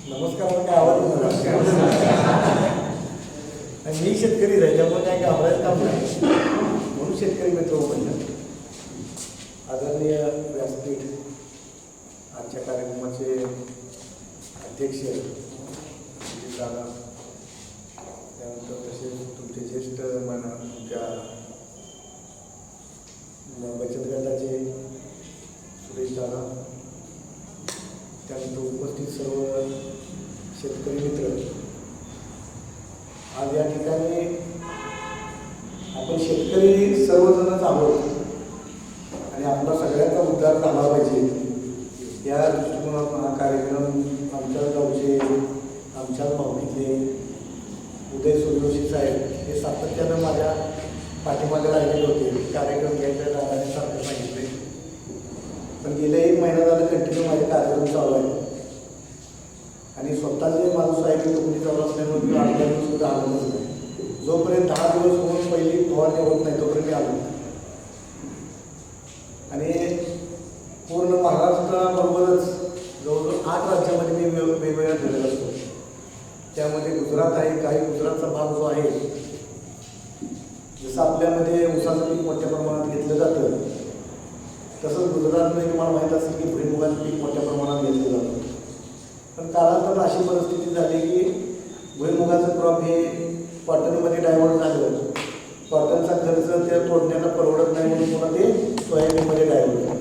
नमस्कार काय आवाज आणि मी शेतकरी आहे त्यामुळे काय घाबरायचं काम नाही म्हणून शेतकरी मित्र म्हणलं. आदरणीय व्यासपीठ आजच्या कार्यक्रमाचे अध्यक्ष दादा, त्यानंतर तसेच तुमचे ज्येष्ठ तुमच्या बचत गटाचे सुरेश दादा, त्यानंतर उपस्थित सर्व शेतकरी मित्र, आज या ठिकाणी आपण शेतकरी सर्वजणच आहोत आणि आपला सगळ्यांचा उद्धार झाला पाहिजे या दृष्टिकोनातून हा कार्यक्रम आमच्या गावचे आमच्याच भावकीतले उदय सूर्यवंशी साहेब हे सातत्यानं माझ्या पाठीमागे लागलेले होते. कार्यक्रम घ्यायच्या दादाने सारखं सांगितले, पण गेल्या 1 महिना झाला कंटिन्यू माझे कार्यक्रम चालू आहे आणि स्वतःचे माझं सोयाबीन टोकणी चालू असल्यामुळे मी 8 दिवस सुद्धा आलोच नाही. जोपर्यंत 10 दिवस होऊन पहिली फवारणी होत नाही तोपर्यंत मी आलो नाही. आणि पूर्ण महाराष्ट्राबरोबरच जवळजवळ 8 राज्यामध्ये मी वेगवेगळ्या फिरत असतो. त्यामध्ये गुजरात आहे, काही गुजरातचा भाग जो आहे, जसं आपल्यामध्ये ऊसाचं पीक मोठ्या प्रमाणात घेतलं जातं तसंच गुजरातमध्ये तुम्हाला माहीत असेल की भुईमुगाचं पीक मोठ्या प्रमाणात घेतलं जातं. पण कालांतरानं अशी परिस्थिती झाली की भुईमुगाचं क्रॉप हे कॉटनमध्ये डायव्हर्ट झालं. कॉटनचा खर्च त्या तोडण्याला परवडत नाही म्हणून पुन्हा ते सोयाबीनमध्ये डायव्हर्ट झालं.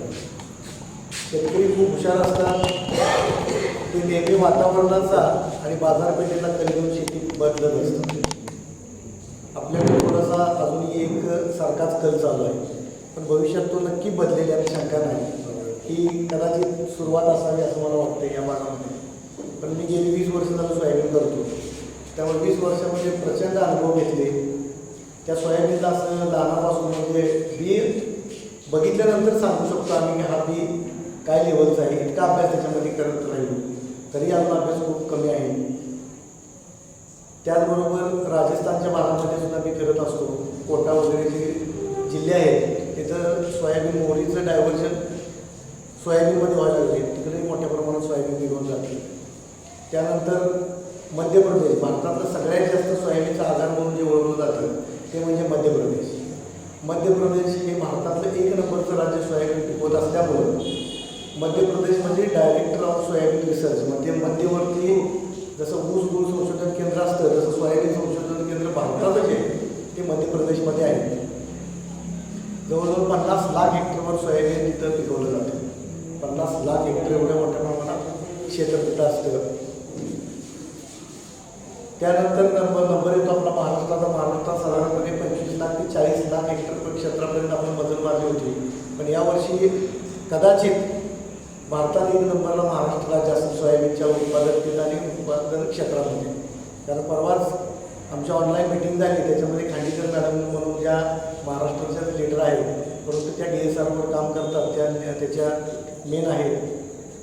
शेतकरी खूप हुशार असतात, ते नेहमी वातावरणाचा आणि बाजारपेठेला कल घेऊन शेती बदलत असतात. आपल्याकडे थोडासा अजूनही एक सारखाच कल चालू आहे, पण भविष्यात तो नक्की बदलेल यात शंका नाही. ही कदाचित सुरुवात असावी असं मला वाटतं या भागामध्ये. पण मी गेली 20 वर्ष झालं सोयाबीन करतो, त्यामुळे 20 वर्षामध्ये प्रचंड अनुभव घेतले. त्या सोयाबीनला असं लहानापासून म्हणजे बी बघितल्यानंतर सांगू शकतो आम्ही की हा बी काय लेवलचा आहे. इतका अभ्यास त्याच्यामध्ये करत राहिलो तरी अजून अभ्यास खूप कमी आहे. त्याचबरोबर राजस्थानच्या भागामध्ये सुद्धा मी करत असतो. कोटा वगैरे जे जिल्हे आहेत तिथं सोयाबीन मोहरीचं डायव्हर्जन सोयाबीनमध्ये व्हायला लागले, तिकडेही मोठ्या प्रमाणात सोयाबीन निघून जाते. त्यानंतर मध्य प्रदेश, भारतातलं सगळ्यात जास्त सोयाबीनचा आधार म्हणून जे ओळखलं जातं ते म्हणजे मध्य प्रदेश. मध्य प्रदेश हे भारतातलं 1 नंबरचं राज्य सोयाबीन पिकवत असल्यामुळं मध्य प्रदेश म्हणजे डायरेक्टर ऑफ सोयाबीन रिसर्च, म्हणजे मध्यवर्ती जसं ऊस गुळ संशोधन केंद्र असतं तसं सोयाबीन संशोधन केंद्र भारताचं जे ते मध्य प्रदेशमध्ये आहे. जवळजवळ 50 लाख हेक्टरवर सोयाबीन तिथं पिकवलं जातं. 50 लाख हेक्टर एवढ्या मोठ्या प्रमाणात क्षेत्र तिथं असतं. त्यानंतर नंबर येतो आपला महाराष्ट्राचा. महाराष्ट्रात साधारणपणे 25 लाख ते 40 लाख हेक्टर क्षेत्रापर्यंत आपण मजल मारली होती. पण यावर्षी कदाचित भारतात 1 नंबरला महाराष्ट्र राज्य असेल सोयाबीनच्या उत्पादकतेत आणि उत्पादन क्षेत्रामध्ये. कारण परवाच आमची ऑनलाईन मिटिंग झाली, त्याच्यामध्ये खांडीकर मॅडम म्हणून ज्या महाराष्ट्राच्या लीडर आहेत परंतु त्या DSRवर काम करतात, त्याच्या मेन आहेत,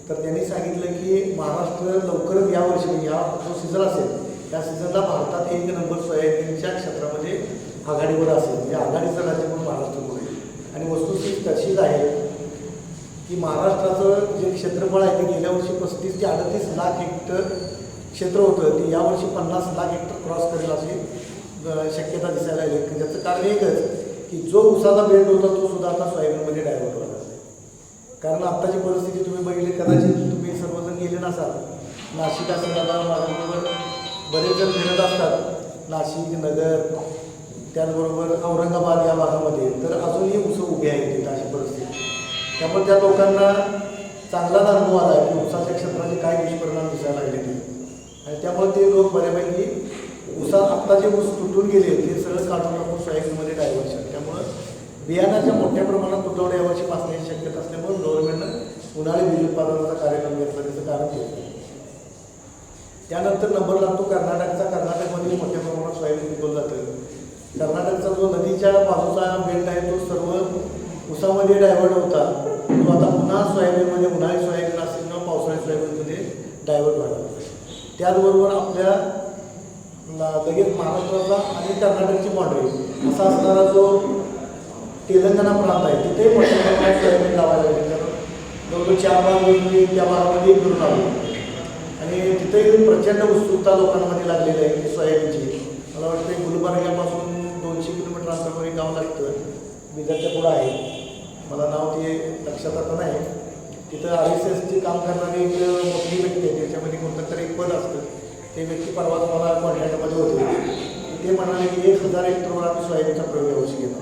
तर त्यांनी सांगितलं की महाराष्ट्र लवकरच यावर्षी म्हणजे हा जो सीझन असेल त्या सीझनला भारतात 1 नंबर सोयाबीनच्या क्षेत्रामध्ये आघाडीवर असेल, म्हणजे आघाडीचं राज्य म्हणून महाराष्ट्र होईल. आणि वस्तुस्थिती तशीच आहे की महाराष्ट्राचं जे क्षेत्रफळ आहे ते गेल्या वर्षी 35 ते 38 लाख हेक्टर क्षेत्र होतं, ते यावर्षी 50 लाख हेक्टर क्रॉस करेल अशी शक्यता दिसायला लागली. ज्याचं कारण एकच की जो उसाचा बेल्ट होता तो सुद्धा आता सोयाबीनमध्ये डायव्हर्ट होणार आहे. कारण आत्ताची परिस्थिती तुम्ही बघितली, कदाचित तुम्ही सर्वजण गेले नसाल. नाशिक असेल, आता माझ्याबरोबर बरेच जण फिरत असतात, नाशिक, नगर, त्याचबरोबर औरंगाबाद या भागामध्ये, तर अजूनही ऊस उभे आहेत तिथं अशी परिस्थिती. त्यामुळे त्या लोकांना चांगलाच अनुभव आला की ऊसाच्या क्षेत्राचे काय दुष्परिणाम दिसायला लागले ते. आणि त्यामुळे ते लोक बऱ्यापैकी ऊसा आत्ता जे ऊस तुटून गेले ते सगळं काढून टाकून सोयाबीनमध्ये डायव्हर्शन. त्यामुळं बियाणाच्या मोठ्या प्रमाणात तुटवडा यावर्षी पासण्याची शक्यता असल्यामुळे गव्हर्नमेंटनं उन्हाळी बीज उत्पादनाचा कार्यक्रम घेतला, त्याचं कारण ते. त्यानंतर नंबर लागतो कर्नाटकचा. कर्नाटकमध्ये मोठ्या प्रमाणात सोयाबीन पिकवलं जातं. कर्नाटकचा जो नदीच्या बाजूचा बेल्ट आहे तो सर्व ऊसामध्ये डायव्हर्ट होता, तो आता पुन्हा सोयाबीनमध्ये, उन्हाळी सोयाबीन असेल किंवा पावसाळी सोयाबीनमध्ये डायव्हर्ट व्हायला. त्याचबरोबर आपल्या लगेच महाराष्ट्राचा आणि कर्नाटकची बाँड्री असा असणारा जो तेलंगणा प्रांत आहे तिथे मोठ्या प्रमाणात सोयाबीन लावायला लागले. कारण जवळजवळ 4 भाग त्या भागामध्ये करून आलो. आणि आणि तिथेही प्रचंड उत्सुकता लोकांमध्ये लागलेली आहे की सोयाबीनची. मला वाटतं गुलबर्ग्यापासून 200 किलोमीटर अंतरावर एक गाव लागतं, बिदरच्या पुढं आहे, मला नाव ते लक्षात आता नाही. तिथं RSSचे काम करणारी एक मोठी व्यक्ती आहे, त्याच्यामध्ये कोणतं तरी एक पद असतं. ते व्यक्ती परवाच मला कॉन्टॅक्टमध्ये होते. ते म्हणाले की 1000 हेक्टरवर आम्ही सोयाबीनचा प्रयोग यावर्षी घेतो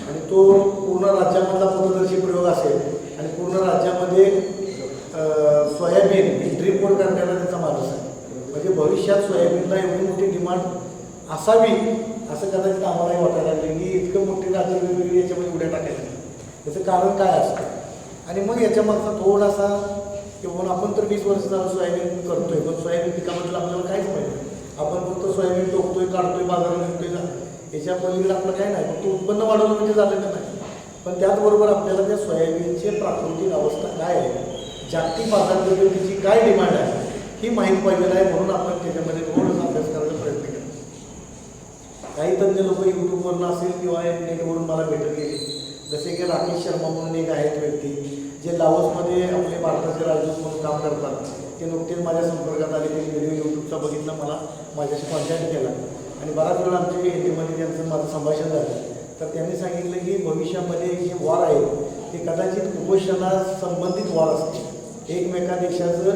आणि तो पूर्ण राज्यामधला पथदर्शी प्रयोग असेल आणि पूर्ण राज्यामध्ये सोयाबीन ड्रीप बोर्ड करण्याला त्याचा माणूस आहे. म्हणजे भविष्यात सोयाबीनला एवढी मोठी डिमांड असावी असं कदाचित आम्हालाही वाटायला लागले की इतकं मोठी राज्य वेगवेगळी याच्यामध्ये उड्या टाकायचं. त्याचं कारण काय असतं आणि मग याच्यामागचा थोडासा किंवा आपण तर 20 वर्ष झालं सोयाबीन करतोय, पण सोयाबीन पिकाबद्दल आपल्याला काहीच माहिती नाही. आपण फक्त सोयाबीन टोकतोय, काढतोय, बाजारात विकतोय ना, याच्या पलीकडे आपलं काय नाही, फक्त उत्पन्न वाढवलं म्हणजे झालेलं नाही. पण त्याचबरोबर आपल्याला त्या सोयाबीनची प्राकृतिक अवस्था काय आहे, जागतिक बाजारपेठेची काय डिमांड आहे ही माहीत पाहिजे आहे. म्हणून आपण त्याच्यामध्ये थोडासा अभ्यास करायचा प्रयत्न केला. काही तज्ज्ञ लोक यूट्यूबवरून असेल किंवा नेटवरून मला भेटत गेले, जसे की राकेश शर्मा म्हणून एक आहेत व्यक्ती जे लाओसमध्ये आपले भारताचे राजदूत म्हणून काम करतात. ते नुकतेच माझ्या संपर्कात आले, ते व्हिडिओ यूट्यूबचा बघितला, मला माझ्याशी कॉन्टॅक्ट केला आणि बराच वेळा आमच्या हिंदीमध्ये त्यांचं माझं संभाषण झालं. तर त्यांनी सांगितलं की भविष्यामध्ये जे वॉर आहे ते कदाचित कुपोषणासंबंधित वॉर असते. एकमेका देशाचं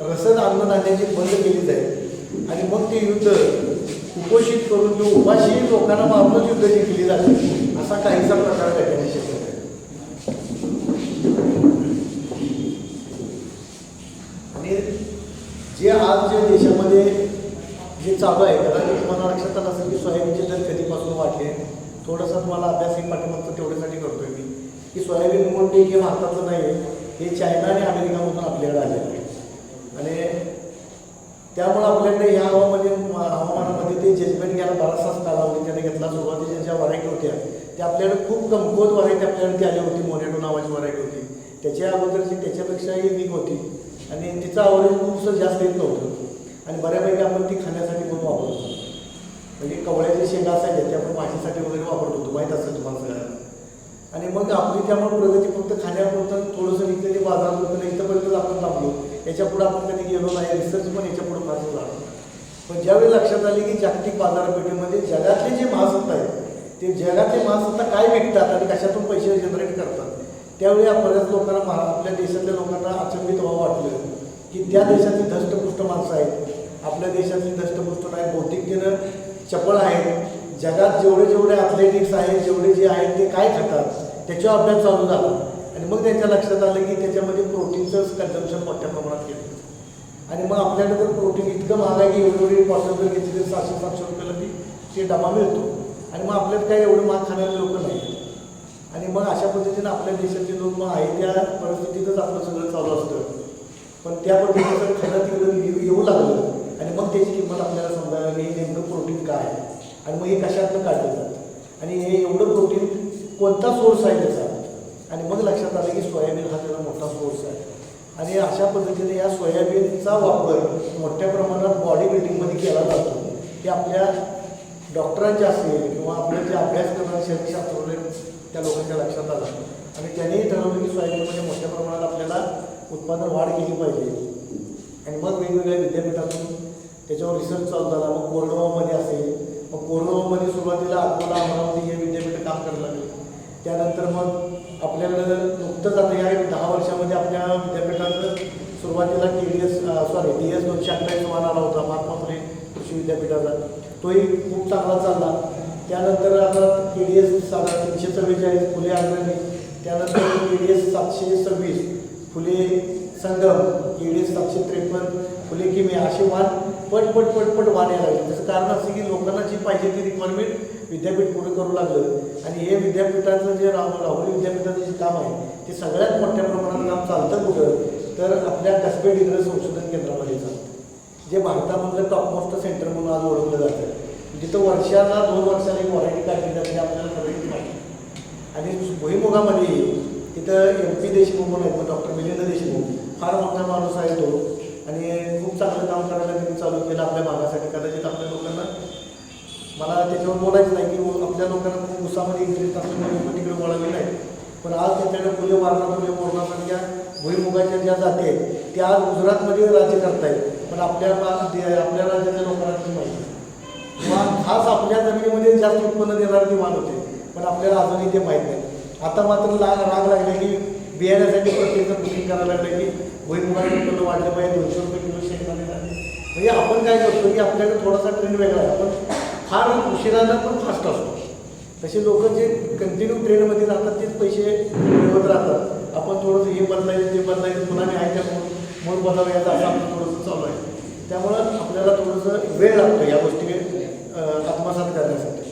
रसद अन्नधान्याची बंद केली जाईल आणि मग ते युद्ध कुपोषित करून किंवा उपाशी लोकांना मारूनच युद्ध जिंकली जाते, असा काहीसा प्रकार घडण्याची शक्यता आहे. आणि जे आज जे देशामध्ये जे चालू आहे, कदाचित तुम्हाला लक्षात आलं असेल की सोयाबीनचे दर कधीपासून वाढले. थोडासा तुम्हाला अभ्यास एक पाठीमागचं तेवढ्यासाठी करतोय मी की सोयाबीन म्हणून हे भारताचं नाही आहे, हे चायना आणि अमेरिकामधून आपल्याकडे आलेलं आहे. आणि त्यामुळं आपल्याकडे या हवामानामध्ये ते जजमेंट घ्यायला बराचसाच कालावधी त्याने घेतला. सुरुवातीच्या ज्या व्हरायटी होत्या त्या आपल्याकडे खूप कमकुवत व्हरायटी आपल्याकडे ती आली होती. मोनॅटो नावाची व्हरायटी होती, त्याच्या अगोदरची त्याच्यापेक्षाही वीक होती आणि तिचं आवरेज खूपसं जास्त येत नव्हतं आणि बऱ्यापैकी आपण ती खाण्यासाठी पण वापरतो. म्हणजे कवळ्याचे शेंगा असायचे ते आपण भाजीसाठी वगैरे वापरत होतो, माहीत असेल तुम्हाला सगळ्यांना. आणि मग आपली त्यामुळे प्रगती फक्त खाण्यापुरतं थोडंसं निघतं ते बाजारात होतं, इथंपर्यंत आपण थांबलो. याच्यापुढं आपण कधी गेलो नाही, रिसर्च पण याच्यापुढं फारच झालं. पण ज्यावेळी लक्षात आले की जागतिक बाजारपेठेमध्ये जगातले जे महासत्ता आहेत ते जगातले महासत्ता काय विकतात आणि कशातून पैसे जनरेट करतात, त्यावेळी बऱ्याच लोकांना आपल्या देशातल्या लोकांना अचंबित व्हावं वाटलं की त्या देशातली धष्टपुष्ट माणसं आहेत, आपल्या देशातली धष्टपुष्ट नाही, बौद्धिकतेनं चपळ आहेत. जगात जेवढे ॲथलेटिक्स आहेत, जेवढे जे आहेत ते काय खातात त्याच्यावर अभ्यास चालू झाला आणि मग त्यांच्या लक्षात आलं की त्याच्यामध्ये प्रोटीनचंच कन्झम्पशन मोठ्या प्रमाणात केलं. आणि मग आपल्याकडे तर प्रोटीन इतकं महाग आहे की एवढी बॉटल जर घेतली तर 700-700 रुपयाला ते डबा मिळतो आणि मग आपल्यात काही एवढं महाग खाणारे लोक नाही. आणि मग अशा पद्धतीनं आपल्या देशातले लोक मग आहे त्या परिस्थितीतच आपलं सगळं चालू असतं. पण त्या पद्धतीचं खाणं तिकडं येऊ लागलं आणि मग त्याची किंमत आपल्याला समजायला की हे नेमकं प्रोटीन काय आहे आणि मग हे कशातनं काढलं जातं आणि हे एवढं प्रोटीन कोणता सोर्स आहे त्याचा. आणि मग लक्षात आलं की सोयाबीन हा त्याचा मोठा सोर्स आहे. आणि अशा पद्धतीने या सोयाबीनचा वापर मोठ्या प्रमाणात बॉडी बिल्डिंगमध्ये केला जातो. हे आपल्या डॉक्टरांचे असेल किंवा आपले जे अभ्यास करणारे शरीरशास्त्रज्ञ त्या लोकांच्या लक्षात आलं आणि त्यांनीही ठरवलं की सोयाबीनमध्ये मोठ्या प्रमाणात आपल्याला उत्पादन वाढ केली पाहिजे. आणि मग वेगवेगळ्या विद्यापीठातून त्याच्यावर रिसर्च चालू झाला. मग कोरडवामध्ये असेल, मग कोरडवामध्ये सुरुवातीला अकोला, अमरावती हे विद्यापीठ काम करायला लागले. त्यानंतर मग आपल्याला नुकतंच आता या 10 वर्षामध्ये आपल्या विद्यापीठाचं सुरुवातीला DS 228 मान आला होता महात्मा फुले कृषी विद्यापीठाचा, तोही खूप चांगला चालला. त्यानंतर आता KDS 344 फुले अग्रणी, त्यानंतर KDS 726 फुले संगम, KDS 753 फुले किमी, असे वाण पट वाण यायला लागले. त्याचं कारण असं की लोकांना जी पाहिजे ती रिक्वायरमेंट विद्यापीठ पुढे करू लागलं आणि हे विद्यापीठाचं जे राहुरी विद्यापीठाचं जे काम आहे ते सगळ्यात मोठ्या प्रमाणात काम चालतं कुठं तर आपल्या कसबे डिग्री संशोधन केंद्रामध्ये चालतं, जे भारतामधलं टॉपमोस्ट सेंटर म्हणून आज ओळखलं जातं. जिथं वर्षाला 2 वर्षाला एक व्हरायटी काढली जाते आपल्याला सगळी माहिती. आणि भुईमुगामध्ये तिथं MP देशमुख म्हणून आहेत, डॉक्टर मिलिंद देशमुख फार मोठा माणूस आहे तो आणि खूप चांगलं काम करायला त्यांनी चालू केलं आपल्या भागासाठी. कदाचित आपल्या लोकांना मला त्याच्यावर बोलायचं नाही की आपल्या लोकांना खूप उसामध्ये इंटरेस्ट असल्यामुळे लोक तिकडे वळाले नाही. पण आज त्यांच्याकडे फुले वारणा मोरणासारख्या भुईमुगाच्या ज्या जाती आहेत त्या आज गुजरातमध्ये राज्य करतायत, पण आपल्या राज्याच्या लोकांना ती माहिती किंवा खास आपल्या जमिनीमध्ये जास्त उत्पन्न देणारे ते मान होते, पण आपल्याला अजूनही ते माहीत नाही. आता मात्र राग लागले की बियाण्यासाठी प्रत्येकजण बुकिंग करायला लागले की भुईमुगाचं उत्पन्न वाढलं पाहिजे, 200 रुपये किलो शेंगदाणे झाले. म्हणजे आपण काय करतो की आपल्याकडे थोडासा ट्रेंड वेगळा आहे, आपण फार उशिरानं पण फास्ट असतो. तसे लोक जे कंटिन्यू ट्रेंडमध्ये राहतात तेच पैसे मिळवत राहतात. आपण थोडंसं हे बदलायचं ते बदलायचं पुन्हा मी आहे त्या मूळ बदलायचं असं आपलं थोडंसं चालू आहे. त्यामुळं आपल्याला थोडंसं वेळ लागतो या गोष्टी आत्मसात करण्यासाठी.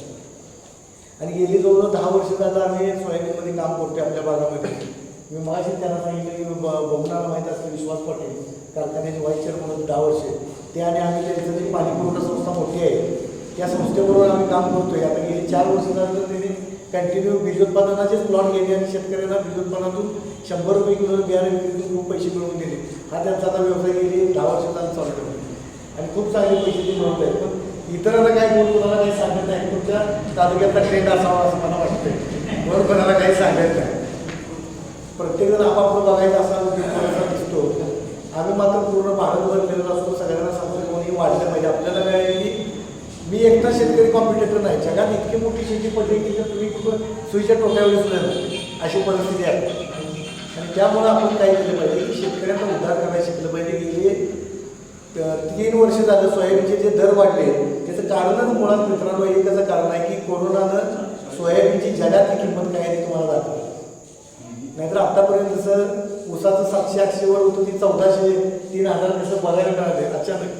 आणि गेली जवळ 10 वर्ष झालं आम्ही सोयाबीनमध्ये काम करतोय आपल्या भागामध्ये. मी मगाशी त्यांना सांगितलं की बघणारा माहीत असतं विश्वास पाटील कारखान्याचे व्हाईस चेअरमन होते 10 वर्ष ते, आणि आम्ही त्यांचं जी पाणी पुरवठा संस्था मोठी आहे त्या संस्थेबरोबर आम्ही काम करतोय. आता गेली 4 वर्ष झालं तर त्यांनी कंटिन्यू बीजोत्पादनाचेच प्लॉट गेले आणि शेतकऱ्यांना बीजोत्पादनातून 100 रुपये किलो बियाणे विक्रीतून खूप पैसे मिळवून दिले. हा त्यांचा आता व्यवसाय गेली 10 वर्ष झालं चालू ठेवला आणि खूप चांगले पैसे ते मिळवत आहेत. पण इतरांना काय बोल कोणाला काही सांगत नाही. तुमच्या तालुक्यातला ट्रेंड असावा असं मला वाटतंय. बरोबर कोणाला काही सांगत नाही. प्रत्येकजण आपापलं बघायचं असा थोडासा दिसतो. आम्ही मात्र पूर्ण भारत भरलेला असतो. सगळ्यांना सांगतो कोणी वाढलं पाहिजे. आपल्याला काय आहे की मी एकटा शेतकरी कॉम्पिटेटर नाही. जगात इतकी मोठी शेती पडली की जर तुम्ही कुठं सुईच्या टोक्यावर सुद्धा अशी परिस्थिती आहे. आणि त्यामुळं आपण काय केलं पाहिजे की शेतकऱ्यांना उद्धार करायला शिकलं पाहिजे. गेले 3 वर्ष झालं सोयाबीनचे जे दर वाढले त्याचं कारणच मुळात मित्रांनो एकच कारण आहे की कोरोनानं सोयाबीनची जगातली किंमत काय आहे ते तुम्हाला दाखवली. नाहीतर आतापर्यंत जसं ऊसाचं 700-800 वर होतं ती 1400-3000 कसं बघायला मिळाले अचानक,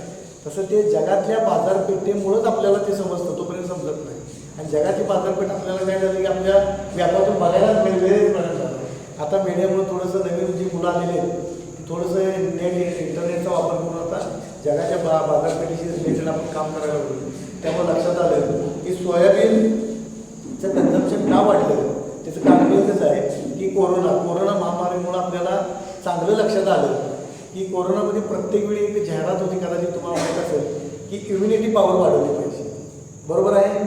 तसं ते जगातल्या बाजारपेठेमुळंच आपल्याला ते समजतं, तोपर्यंत समजत नाही. आणि जगाची बाजारपेठ आपल्याला काय झालं की आपल्या व्यापारातून बघायलाच वेगवेगळेच मिळत झालं. आता मीडियामुळे थोडंसं नवीन जी मुलं आलेली आहेत थोडंसं नेट इंटरनेटचा वापर करून आता जगाच्या बाजारपेठेशी रिलेटेड आपण काम करायला लागलो. त्यामुळे लक्षात आलं की सोयाबीनचं कन्झम्पशन का वाढलं त्याचं कारण एकच आहे की कोरोना महामारीमुळं आपल्याला चांगलं लक्षात आलं की कोरोनामध्ये प्रत्येक वेळी एक जाहिरात होती, कदाचित तुम्हाला माहीत असेल की इम्युनिटी पॉवर वाढवली पाहिजे. बरोबर आहे,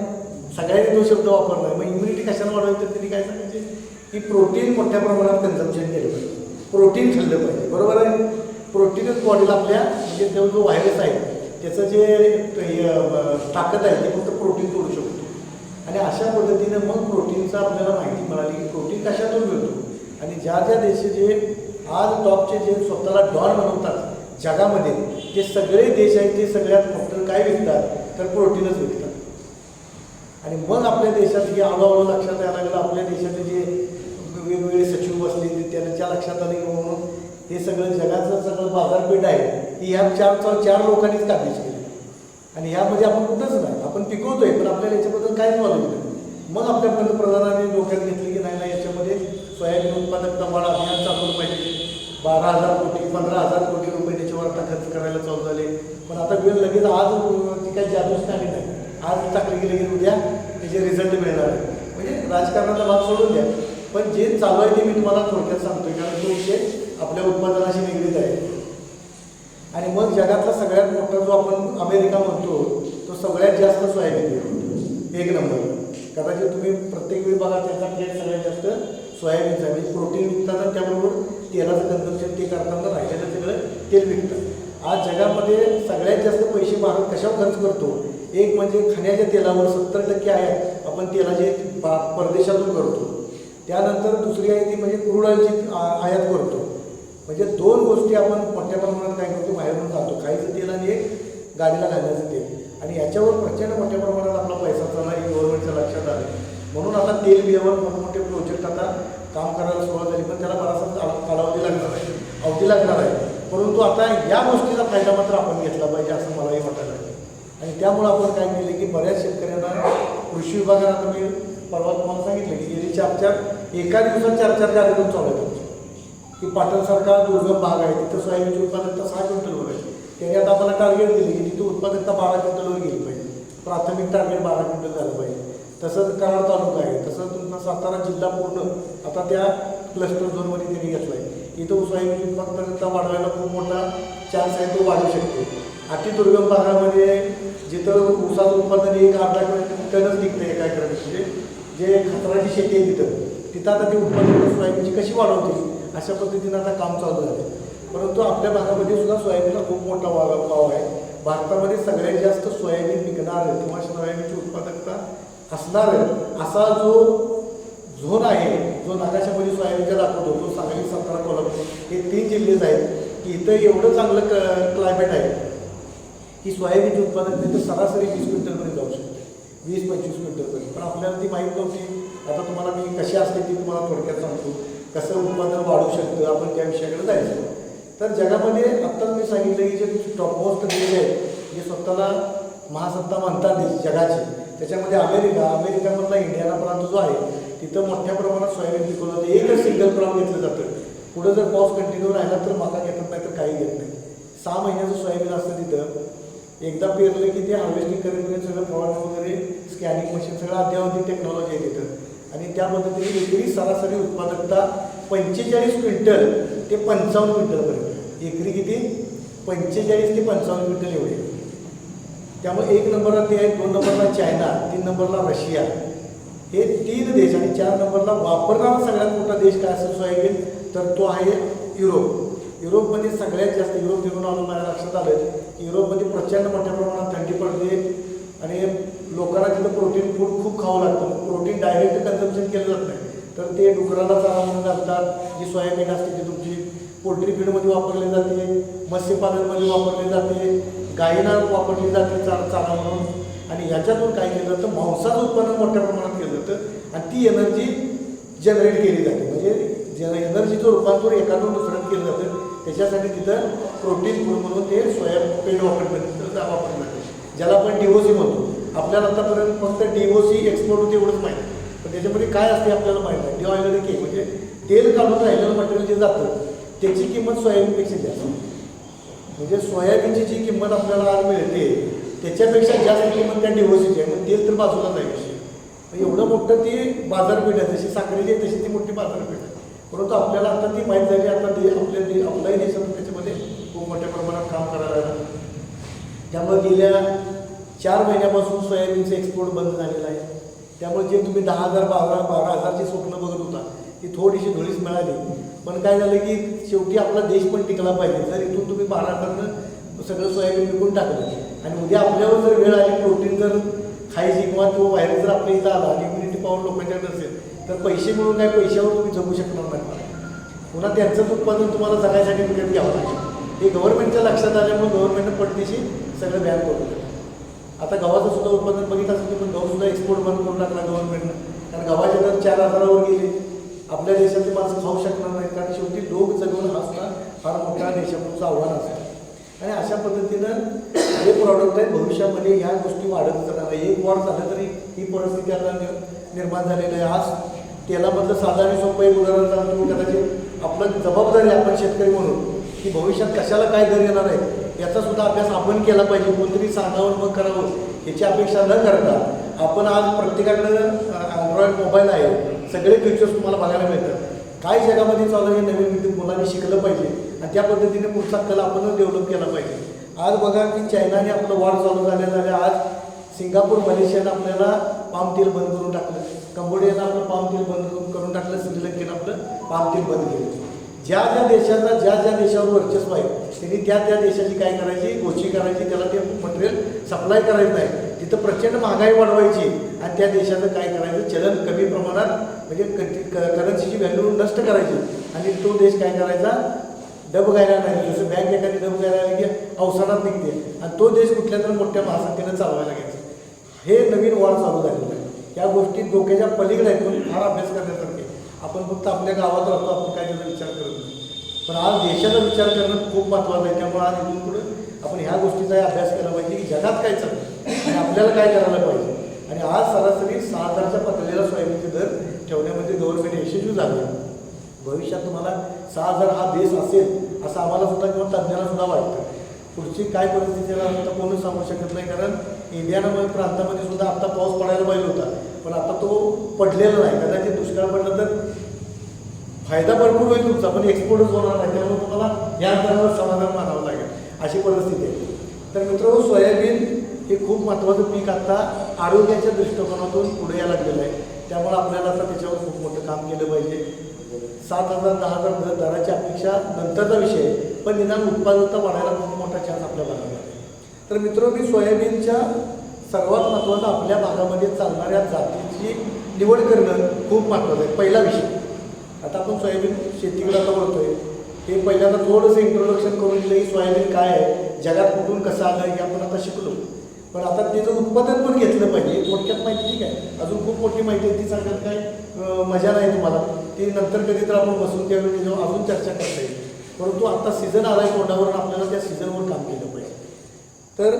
सगळ्यांनी तो शब्द वापरला आहे. मग इम्युनिटी कशाला वाढवली तर त्यांनी काय सांगायचे की प्रोटीन मोठ्या प्रमाणात कन्झम्पशन केलं पाहिजे, प्रोटीन खाल्लं पाहिजे. बरोबर आहे, प्रोटीनच बॉडीला आपल्या म्हणजे जो व्हायरस आहे त्याचं जे ताकद आहे ते फक्त प्रोटीन तोडू शकतो. आणि अशा पद्धतीनं मग प्रोटीनचा आपल्याला माहिती मिळाली की प्रोटीन कशातून मिळतो. आणि ज्या देशाचे आज टॉपचे जे स्वतःला डॉन बनवतात जगामध्ये जे सगळे देश आहेत ते सगळ्यात फक्त काय विकतात तर प्रोटीनच विकतात. आणि मग आपल्या देशात हे हळूहळू लक्षात यायला लागलं. आपल्या देशाचे जे वेगवेगळे सचिव बसले त्यांच्या लक्षात आलं की म्हणून हे सगळं जगाचं सगळं बाजारपेठ आहे की ह्या चार लोकांनीच काबीज केली. आणि ह्यामध्ये आपण कुठंच नाही, आपण पिकवतोय पण आपल्याला याच्याबद्दल काहीच नॉलेज नाही. मग आपल्या पंतप्रधानांनी डोक्यात घेतली की नाही याच्यामध्ये सोयाबीन उत्पादकता वाढ अभियान चालवलं पाहिजे. 12,000 कोटी 15,000 कोटी रुपये त्याच्यावर आता खर्च करायला चालू झाले. पण आता वेळ लगेच आज ती काही जादूच नाही, आज टाकली की लगेच उद्या त्याचे रिझल्ट मिळणार आहे. म्हणजे राजकारणाचा भाग सोडून द्या, पण जे चालू आहे ते मी तुम्हाला थोडक्यात सांगतोय कारण तो विषय आपल्या उत्पादनाशी निगडीत आहे. आणि मग जगातला सगळ्यात मोठा जो आपण अमेरिका म्हणतो तो सगळ्यात जास्त सोयाबीन 1 नंबर. कदाचित तुम्ही प्रत्येक वेळी बघा त्याचा प्लेट सगळ्यात जास्त सोयाबीनचा आहे. म्हणजे प्रोटीन विकतात आणि त्याबरोबर तेलाचं कन्झम्पशन ते करताना राहिलेलं सगळं तेल विकतात. आज जगामध्ये सगळ्यात जास्त पैसे भारत कशावर खर्च करतो, एक म्हणजे खाण्याच्या तेलावर 70% आयात आपण तेलाचे परदेशातून करतो. त्यानंतर दुसरी आहे ती म्हणजे क्रूड ऑइलची आयात करतो. म्हणजे 2 गोष्टी आपण मोठ्या प्रमाणात काय करतो, बाहेरून जातो, खायचं तेल आणि एक गाडीला घालण्याचं तेल. आणि याच्यावर प्रचंड मोठ्या प्रमाणात आपला पैसा चालला हे गव्हर्नमेंटच्या लक्षात आलं. म्हणून आता तेल बियावर मोठमोठे प्रोजेक्ट आता काम करायला सुरुवात झाली. पण त्याला बराचसा कालावधी लागणार आहे, अवधी लागणार आहे. परंतु आता या गोष्टीचा फायदा मात्र आपण घेतला पाहिजे असं मलाही वाटायला लागलं. आणि त्यामुळं आपण काय केले की बऱ्याच शेतकऱ्यांना कृषी विभागाला आता मी परवा तुम्हाला सांगितलं की गेली 4 एका दिवसात 4 कार्यक्रम चालू आहेत की पाटणसारखा दुर्गम भाग आहे तिथं सोयाबीनची उत्पादकता 6 क्विंटलवर आहे. त्याने आता आम्हाला टार्गेट दिले की तिथं उत्पादकता 12 क्विंटलवर गेली पाहिजे. प्राथमिक टार्गेट 12 क्विंटल झालं पाहिजे. तसंच कराड तालुका आहे, तसं तुमचा सातारा जिल्हा पूर्ण आता त्या क्लस्टर झोनमध्ये त्यांनी घेतला आहे. इथं सोयाबीन उत्पादकता वाढवायला खूप मोठा चान्स आहे, तो वाढू शकतो. अतिदुर्गम भागामध्ये जिथं ऊसाचं उत्पादन 1 अर्धा टनच निघतं एका एकरात, म्हणजे जे खतराची शेती आहे तिथं तिथं आता ते उत्पादन सोयाबीनची कशी वाढवतील अशा पद्धतीनं आता काम चालू झालं. परंतु आपल्या भागामध्ये सुद्धा सोयाबीनला खूप मोठा वाव आहे. भारतामध्ये सगळ्यात जास्त सोयाबीन पिकणारं किंवा सोयाबीनची उत्पादकता असणारं असा जो झोन आहे, जो नकाशामध्ये सोयाबीनचा दाखवतो, तो सांगली, सातारा, कोल्हापूर हे 3 जिल्हेच आहेत की इथं एवढं चांगलं क्लायमेट आहे की सोयाबीनची उत्पादन तर सरासरी 20 क्विंटलपर्यंत जाऊ शकते, 20-25 क्विंटलपर्यंत. पण आपल्याला ती माहीत नव्हती. आता तुम्हाला मी कशी असते ती तुम्हाला थोडक्यात सांगतो, कसं उत्पादन वाढू शकतं, आपण त्या विषयाकडे जायचं. तर जगामध्ये आत्ताच मी सांगितलं की जे टॉपमोस्ट देश आहेत, जे स्वतःला महासत्ता म्हणतात देश जगाचे, त्याच्यामध्ये अमेरिकामधला इंडियाना प्रांत जो आहे तिथं मोठ्या प्रमाणात सोयाबीन पिकवलं जातं. एकच सिंगल क्रॉप घेतलं जातं. पुढं जर पाऊस कंटिन्यू राहिला तर मका घेतात, नाही तर काही घेत नाही. 6 महिन्याचं सोयाबीन असतं तिथं. एकदा पेरलं की ते हार्वेस्टिंग करेपर्यंत सगळं फवारणी वगैरे, स्कॅनिंग मशीन, सगळं अद्यावधी टेक्नॉलॉजी आहे तिथं. आणि त्या पद्धतीने एकरी सरासरी उत्पादकता 45 क्विंटल ते 55 क्विंटलपर्यंत. एकरी किती? 45 ते 55 क्विंटल एवढे. त्यामुळे 1 नंबरला ते आहे, 2 नंबरला चायना, 3 नंबरला रशिया, हे 3 देश. आणि 4 नंबरला वापरणारा सगळ्यात मोठा देश काय असेल सोयाबीन, तर तो आहे युरोप. युरोपमध्ये सगळ्यात जास्त, युरोप फिरून आलो माझ्या लक्षात आलं की युरोपमध्ये प्रचंड मोठ्या प्रमाणात थंडी पडते आणि लोकांना तिथं प्रोटीन फूड खूप खावं लागतं. प्रोटीन डायरेक्ट कन्झम्पशन केलं जात नाही, तर ते डुकराला चारा म्हणून घालतात. जी सोयाबीन असते ती तुमची पोल्ट्री फीडमध्ये वापरली जाते, मत्स्यपालनमध्ये वापरली जाते, गायीला वापरली जाते चारा म्हणून. आणि ह्याच्यातून काय केलं जातं, मांसाचं उत्पादन मोठ्या प्रमाणात केलं जातं आणि ती एनर्जी जनरेट केली जाते. म्हणजे एनर्जीचं रूपांतर एखादं दुसऱ्यात केलं जातं. त्याच्यासाठी तिथं प्रोटीन फूड म्हणून ते सोयाबीन वापरलं जाते, ज्याला आपण DOC म्हणतो. आपल्याला आतापर्यंत फक्त DOC एक्सपोर्ट होते एवढंच माहिती, पण त्याच्यामध्ये काय असते आपल्याला माहीत नाही. डिऑइलरी के म्हणजे तेल काढून राहिलेलं मटेरियल जे जातं त्याची किंमत सोयाबीनपेक्षा जास्त. म्हणजे सोयाबीनची जी किंमत आपल्याला आज मिळते त्याच्यापेक्षा जास्त किंमत त्या DOCची आहे. मग तेल तर बाजूला जाईल. एवढं मोठं ती बाजारपेठ आहे, जशी साखरेची आहे तशी ती मोठी बाजारपेठ आहे. परंतु आपल्याला आता ती माहीत झाली. आता आपल्याही देशात त्याच्यामध्ये खूप मोठ्या प्रमाणात काम करायला लागलं. त्यामुळे गेल्या 4 महिन्यापासून सोयाबीनचं एक्सपोर्ट बंद झालेलं आहे. त्यामुळे जे तुम्ही 10,000, 12,000ची स्वप्न बघत होता ती थोडीशी धुळीस मिळाली. पण काय झालं की शेवटी आपला देश पण टिकला पाहिजे. जर इथून तुम्ही 12,000 सगळं सोयाबीन विकून टाकलं आणि उद्या आपल्यावर जर वेळ आली प्रोटीन जर खायची किंवा तो व्हायरस जर आपल्या इथं आला आणि इम्युनिटी पॉवर लोकांच्याकडे असेल तर पैसे मिळून काय पैशावर तुम्ही जगू शकणार नाही. पुन्हा त्यांचंच उत्पादन तुम्हाला जगायसाठी विकत घ्यावं लागेल. हे गव्हर्नमेंटच्या लक्षात आल्यामुळे गव्हर्नमेंटनं पटदिशी सगळं बॅन करून दिलं. आता गव्हाचं सुद्धा उत्पादन बघितलं असेल पण गहूसुद्धा एक्सपोर्ट बंद करून टाकला गव्हर्नमेंटनं. कारण गव्हाचे दर 4,000वर गेले. आपल्या देशातली माणसं खाऊ शकणार नाहीत, कारण शेवटी लोक जगवून हा सुद्धा फार मोठ्या देशापुढचं आव्हान असतं. आणि अशा पद्धतीनं जे प्रॉडक्ट आहेत भविष्यामध्ये ह्या गोष्टी वाढत जाणार. एक वॉर झालं तरी ही परिस्थिती आता निर्माण झालेली आहे. आज तेलामधलं साधारण सोपं एक उदाहरण सांगतो. कदाचित आपलं जबाबदारी आपण शेतकरी म्हणून की भविष्यात कशाला काय दर येणार आहे याचा सुद्धा अभ्यास आपण केला पाहिजे. कोणतरी सांगावं मग करावं याची अपेक्षा न करता आपण आज प्रत्येकाकडं अँड्रॉइड मोबाईल आहे, सगळे फीचर्स तुम्हाला बघायला मिळतात. काय जगामध्ये चालू आहे नवीन मुलांनी शिकलं पाहिजे आणि त्या पद्धतीने पुढचा कला आपण डेव्हलप केला पाहिजे. आज बघा की चायनाने आपलं वॉर चालू झालेलं. आज सिंगापूर, मलेशियानं आपल्याला पाम तेल बंद करून टाकलं, कंबोडियानं आपलं पाम तेल बंद करून टाकलं, श्रीलंकेनं आपलं पाम तेल बंद केलं. ज्या देशाचा ज्या देशावर वर्चस्व आहे त्यांनी त्या देशाची काय करायची, गोची करायची, त्याला ते मटेरियल सप्लाय करायचं नाही. तिथं प्रचंड महागाई वाढवायची आणि त्या देशाचं काय करायचं, चलन कमी प्रमाणात म्हणजे करन्सीची व्हॅल्यू नष्ट करायची आणि तो देश काय करायचा, डब गायला नाही. जसं बँक एखादी डब गायला आली की अवसानात निघते आणि तो देश कुठल्या तर मोठ्या महासत्तेनं चालवायला घ्यायचं. हे नवीन वॉर चालू झालेलं आहे. या गोष्टी डोक्याच्या पलीकडे आहेत, पण फार अभ्यास करण्यासारखे. आपण फक्त आपल्या गावात राहतो, आपण काय त्याचा विचार करत नाही. पण आज देशाचा विचार करणं खूप महत्त्वाचं आहे. त्यामुळे आज इथून पुढे आपण ह्या गोष्टीचा अभ्यास केला पाहिजे की जगात काय चाललं आणि आपल्याला काय करायला पाहिजे. आणि आज सरासरी 6,000च्या पातळीला सोयाबीनचे दर ठेवण्यामध्ये गव्हर्नमेंट यशस्वी झाले. भविष्यात तुम्हाला 6,000 हा बेस असेल असं आम्हाला सुद्धा किंवा तज्ज्ञांना सुद्धा वाटतं. पुढची काय परिस्थिती राहणार तर कोणच सांगू शकत नाही. कारण इंडियामध्ये प्रांतामध्ये सुद्धा आता पाऊस पडायला पाहिजे होता, पण आता तो पडलेला नाही. कदाचित दुष्काळ पडला तर फायदा भरपूर होईल तुमचा, पण एक्सपोर्टच होणार नाही. त्यामुळे तुम्हाला या दरावर समाधान मानावं लागेल, अशी परिस्थिती आहे. तर मित्रांनो, सोयाबीन हे खूप महत्त्वाचं पीक आता आरोग्याच्या दृष्टिकोनातून पुढे यायला लागलेलं आहे. त्यामुळे आपल्याला आता त्याच्यावर खूप मोठं काम केलं पाहिजे. 7,000 10,000 दराची अपेक्षा नंतरचा विषय आहे, पण निदान उत्पादकता वाढायला खूप मोठा चान्स आपल्या भागामध्ये. तर मित्रांनो, मी सोयाबीनच्या सर्वात महत्त्वाचं आपल्या भागामध्ये चालणाऱ्या जातीची निवड करणं खूप महत्त्वाचं आहे. पहिला विषय, आता आपण सोयाबीन शेतीकडे आता बोलतोय, हे पहिल्यांदा थोडंसं इंट्रोडक्शन करून दिलं की सोयाबीन काय आहे, जगात कुठून कसं आलं हे आपण आता शिकलो. पण आता त्याचं उत्पादन पण घेतलं पाहिजे. थोडक्यात माहिती ठीक आहे, अजून खूप मोठी माहिती आहे ती सांगायला काय मजा नाही तुम्हाला, ती नंतर कधी तर आपण बसून त्यावेळी त्याच्यावर अजून चर्चा करता येईल. परंतु आता सीझन आला आहे तोंडावर, आपल्याला त्या सीझनवर काम केलं पाहिजे. तर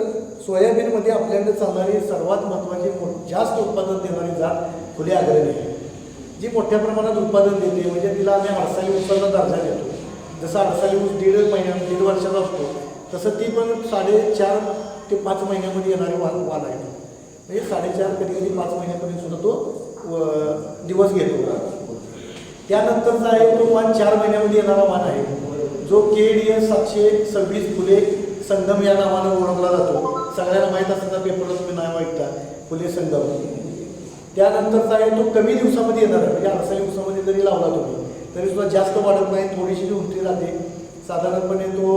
सोयाबीनमध्ये आपल्याकडे चालणारी सर्वात महत्त्वाची जास्त उत्पादन देणारी जात खुले अग्रणी आहे, जी मोठ्या प्रमाणात उत्पादन देते. म्हणजे तिला आम्ही अडसाली ऊसाचा दर्जा देतो. जसा अडसाली ऊस 1.5 वर्षाचा असतो, तसं ती पण 4.5 ते 5 महिन्यामध्ये येणारे वाण आहे. म्हणजे 4.5 कधी कधी 5 महिन्यापर्यंत सुद्धा तो दिवस घेतो. त्यानंतरचा आहे तो वाण 4 महिन्यामध्ये येणारा वाण आहे, जो KDS 726 फुले संगम या नावानं ओळखला जातो. सगळ्यांना माहीत असताना पेपरला तुम्ही नाव ऐकता, फुले संगम. त्यानंतरचा आहे तो कमी दिवसामध्ये येणार आहे. म्हणजे अडसाली दिवसामध्ये जरी लावला तुम्ही तरी सुद्धा जास्त वाढत नाही, थोडीशी उंची राहते. साधारणपणे तो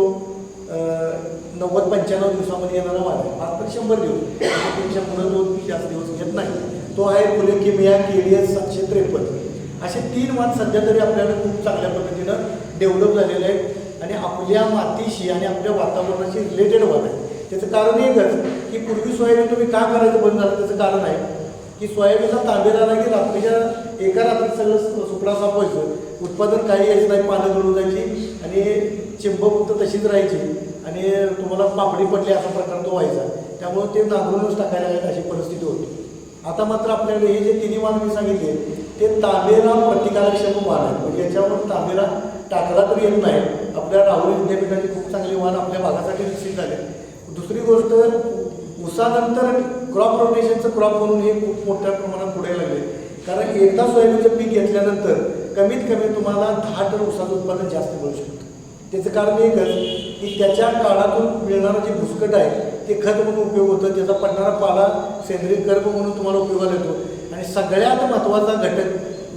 90-95 दिवसामध्ये येणारा वाण आहे. मात्र 100 दिवस, त्यापेक्षा पुढे 2 जास्त दिवस घेत नाही. तो आहे फुले किमिया KDS 753. असे 3 वाण सध्या तरी आपल्याला खूप चांगल्या पद्धतीनं डेव्हलप झालेले आहेत आणि आपल्या मातीशी आणि आपल्या वातावरणाशी रिलेटेड वाण आहे. त्याचं कारण एकच की पूर्वी सोयाबीन तुम्ही का करायचं बंद झालं, त्याचं कारण आहे की सोयाबीनला तांबेर आला की रात्रीच्या एका रात्रीत सगळं सुपडा साफ व्हायचं, उत्पादन काही यायचं नाही, पानं गळून जायची आणि चिंब फक्त तशीच राहायची आणि तुम्हाला पापडी पडली असा प्रकार तो व्हायचा. त्यामुळे ते नांगरूनच टाकायला लागेल अशी परिस्थिती होती. आता मात्र आपल्याकडे हे जे 3 वाण मी सांगितले ते तांबेरा प्रतिकारक्षम वाण आहे. म्हणजे याच्यावर तांबेरा टाकला तर येत नाही. आपल्या राहुरी विद्यापीठाचे खूप चांगले वाण आपल्या भागासाठी विकसित झाले. दुसरी गोष्ट, ऊसानंतर क्रॉप रोटेशनचं क्रॉप म्हणून हे खूप मोठ्या प्रमाणात पुढे लागले. कारण एकदा सोयाबीनचं पीक घेतल्यानंतर कमीत कमी तुम्हाला 10 टन ऊसाचं उत्पादन जास्त मिळू शकतं. त्याचं कारण एकच की त्याच्या काळातून मिळणारं जे भुसकट आहे ते खत म्हणून उपयोग होतं, त्याचा पडणारा पाला सेंद्रिय कर्ब म्हणून तुम्हाला उपयोगाला येतो. आणि सगळ्यात महत्त्वाचा घटक,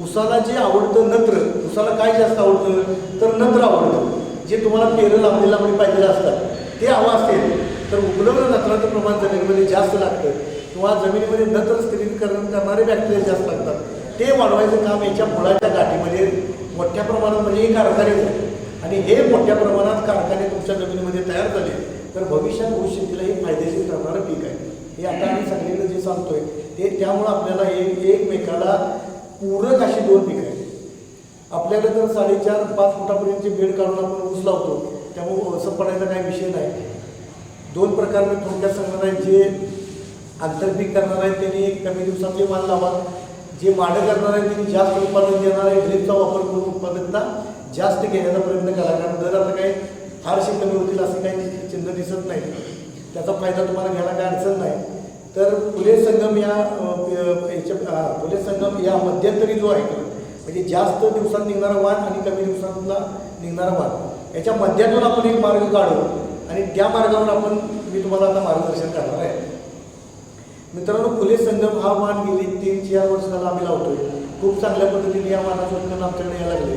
ऊसाला जे आवडतं नत्र, ऊसाला काय जास्त आवडतं तर नत्र आवडतं. जे तुम्हाला पेरं लांबडी पाहिजेलं असतात ते हवं असेल तर उपलब्ध नत्राचं प्रमाण जमिनीमध्ये जास्त लागतं किंवा जमिनीमध्ये नत्र स्थिरीकरण करणारे बॅक्टेरिया जास्त लागतात. ते वाढवायचं काम याच्या मुळाच्या गाठीमध्ये मोठ्या प्रमाणात म्हणजे हे कारखानेच आहे. आणि हे मोठ्या प्रमाणात कारखाने तुमच्या जमिनीमध्ये तयार झाले तर भविष्यात ऊस शेतीला हे फायदेशीर ठरणारं पीक आहे. हे आता आम्ही सगळीकडे जे सांगतोय ते त्यामुळं आपल्याला हे एकमेकाला पूरक अशी 2 पिकं आहेत. आपल्याकडे तर 4.5-5 फुटापर्यंतचे बेड काढून आपण ऊस लावतो, त्यामुळे असं पडायचा काही विषय नाही. 2 प्रकार मी थोडक्यात सांगणार आहे. जे आंतरपीक करणार आहेत त्यांनी कमी दिवसातले वाण लावा, जे माडं करणार आहेत त्यांनी जास्त उत्पादन देणार आहे. ड्रिपचा वापर करून उत्पादकता जास्त घेण्याचा प्रयत्न करा. कारण दर आता काही फारसे कमी होतील असं काही चिन्ह दिसत नाही. त्याचा फायदा तुम्हाला घ्यायला काही अडचण नाही. तर फुले संगम या मध्यंतरी जो आहे म्हणजे जास्त दिवसात निघणारा वाण आणि कमी दिवसातला निघणारा वाण याच्या मध्यातून आपण एक मार्ग काढू आणि त्या मार्गावर मी तुम्हाला आता मार्गदर्शन करणार आहे. मित्रांनो, फुले संगम हा वाण गेली 3-4 वर्ष झाला आम्ही लावतोय. खूप चांगल्या पद्धतीने या वाणाचं उत्पन्न आमच्याकडे यायला लागले.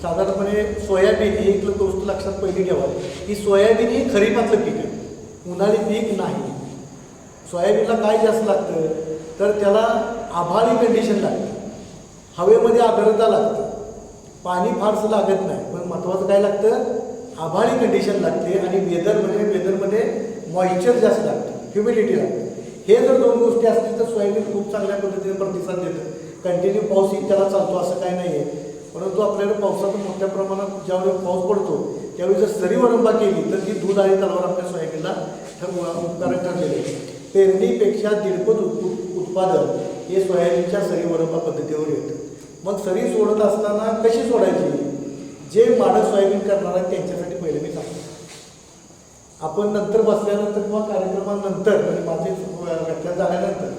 साधारणपणे सोयाबीन ही एक गोष्ट लक्षात पहिली ठेवा की सोयाबीन ही खरीपातलं पीक आहे, उन्हाळी पीक नाही. सोयाबीनला काय जास्त लागतं तर त्याला आभाळी कंडिशन लागते, हवेमध्ये आर्द्रता लागते, पाणी फारसं लागत नाही. पण महत्त्वाचं काय लागतं, आभाळी कंडिशन लागते आणि वेदरमध्ये मॉइश्चर जास्त लागतं, ह्युमिडिटी लागते. हे जर 2 गोष्टी असतील तर सोयाबीन खूप चांगल्या पद्धतीने प्रतिसाद देतं. कंटिन्यू पाऊसही त्याला चालतो असं काही नाही आहे. परंतु आपल्याकडे पावसाचा मोठ्या प्रमाणात ज्यावेळी पाऊस पडतो त्यावेळी जर सरी वरंबा केली तर ती दूध आणि तलवार आपल्या सोयाबीनला उपकारक ठरलेले आहे. पेरणीपेक्षा 1.5 उत्पादन हे सोयाबीनच्या सरी वरंबा पद्धतीवर येतं. मग सरी सोडत असताना कशी सोडायची, जे माडं सोयाबीन करणार आहेत त्यांच्यासाठी पहिले मी सांगतो. आपण नंतर बसल्यानंतर किंवा कार्यक्रमानंतर म्हणजे माझे व्याख्यान झाल्यानंतर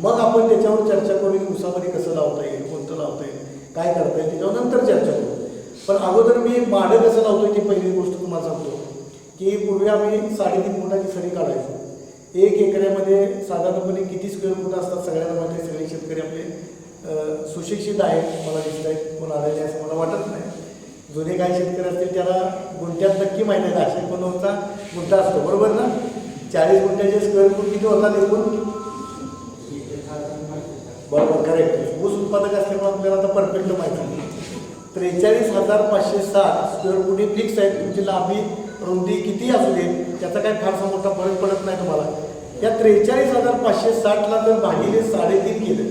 मग आपण त्याच्यावर चर्चा करून ऊसामध्ये कसं लावता येईल, कोणतं लावता येईल, काय करता येईल त्याच्यावर नंतर चर्चा करू. पण अगोदर मी माडं कसं लावतोय ती पहिली गोष्ट तुम्हाला सांगतो की पूर्वी आम्ही 3.5 फुटाची सरी काढायचो. 1 एकरामध्ये साधारणपणे किती स्क्वेअर फूट असतात सगळ्यांना माहिती, सगळे शेतकरी आपले सुशिक्षित आहेत मला दिसत आहेत, कोण आलेले असं मला वाटत नाही. जुने काही शेतकरी असतील त्याला गुंठ्यात नक्की माहिती आहे. 800 गुंठा असतो बरोबर ना. 40 गुंठ्याचे स्क्वेअर फूट किती होतात एकूण? बरोबर करेक्ट. ऊस उत्पादक असल्यामुळे आपल्याला आता परफेक्ट माहिती आहे. 43,560 स्क्वेअर फूट ही फिक्स आहे. तुमची लांबी रुंदी किती असू दे त्याचा काही फारसा मोठा फरक पडत नाही तुम्हाला. या 43,560ला जर भागिले 3.5 केलं,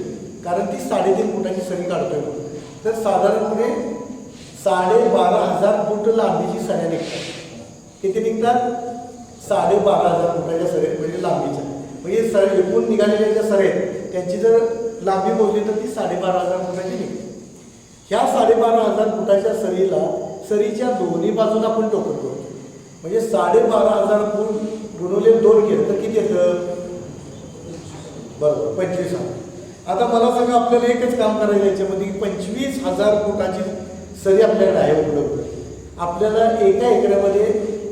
कारण ती 3.5 फुटाची सरी काढतोय तर साधारणपणे 12,500 फूट लांबीची सऱ्या निघतात. किती निघतात? 12,500 फुटाच्या सऱ्या म्हणजे लांबीच्या. म्हणजे सर एकूण निघालेल्या ज्या सऱ्या आहेत त्यांची जर लांबी मोजली तर ती 12,500 फुटाची निघते. ह्या 12,500 फुटाच्या सरीच्या दोन्ही बाजूला आपण टोकन करतो. म्हणजे 12,500 फूट गुणवले 2 केलं तर किती येतं? बरोबर 25,000. आता मला सांगा आपल्याला एकच काम करायचं याच्यामध्ये 25,000 फुटाची सरी आपल्याकडे आहे उपलब्ध. आपल्याला एका एकरामध्ये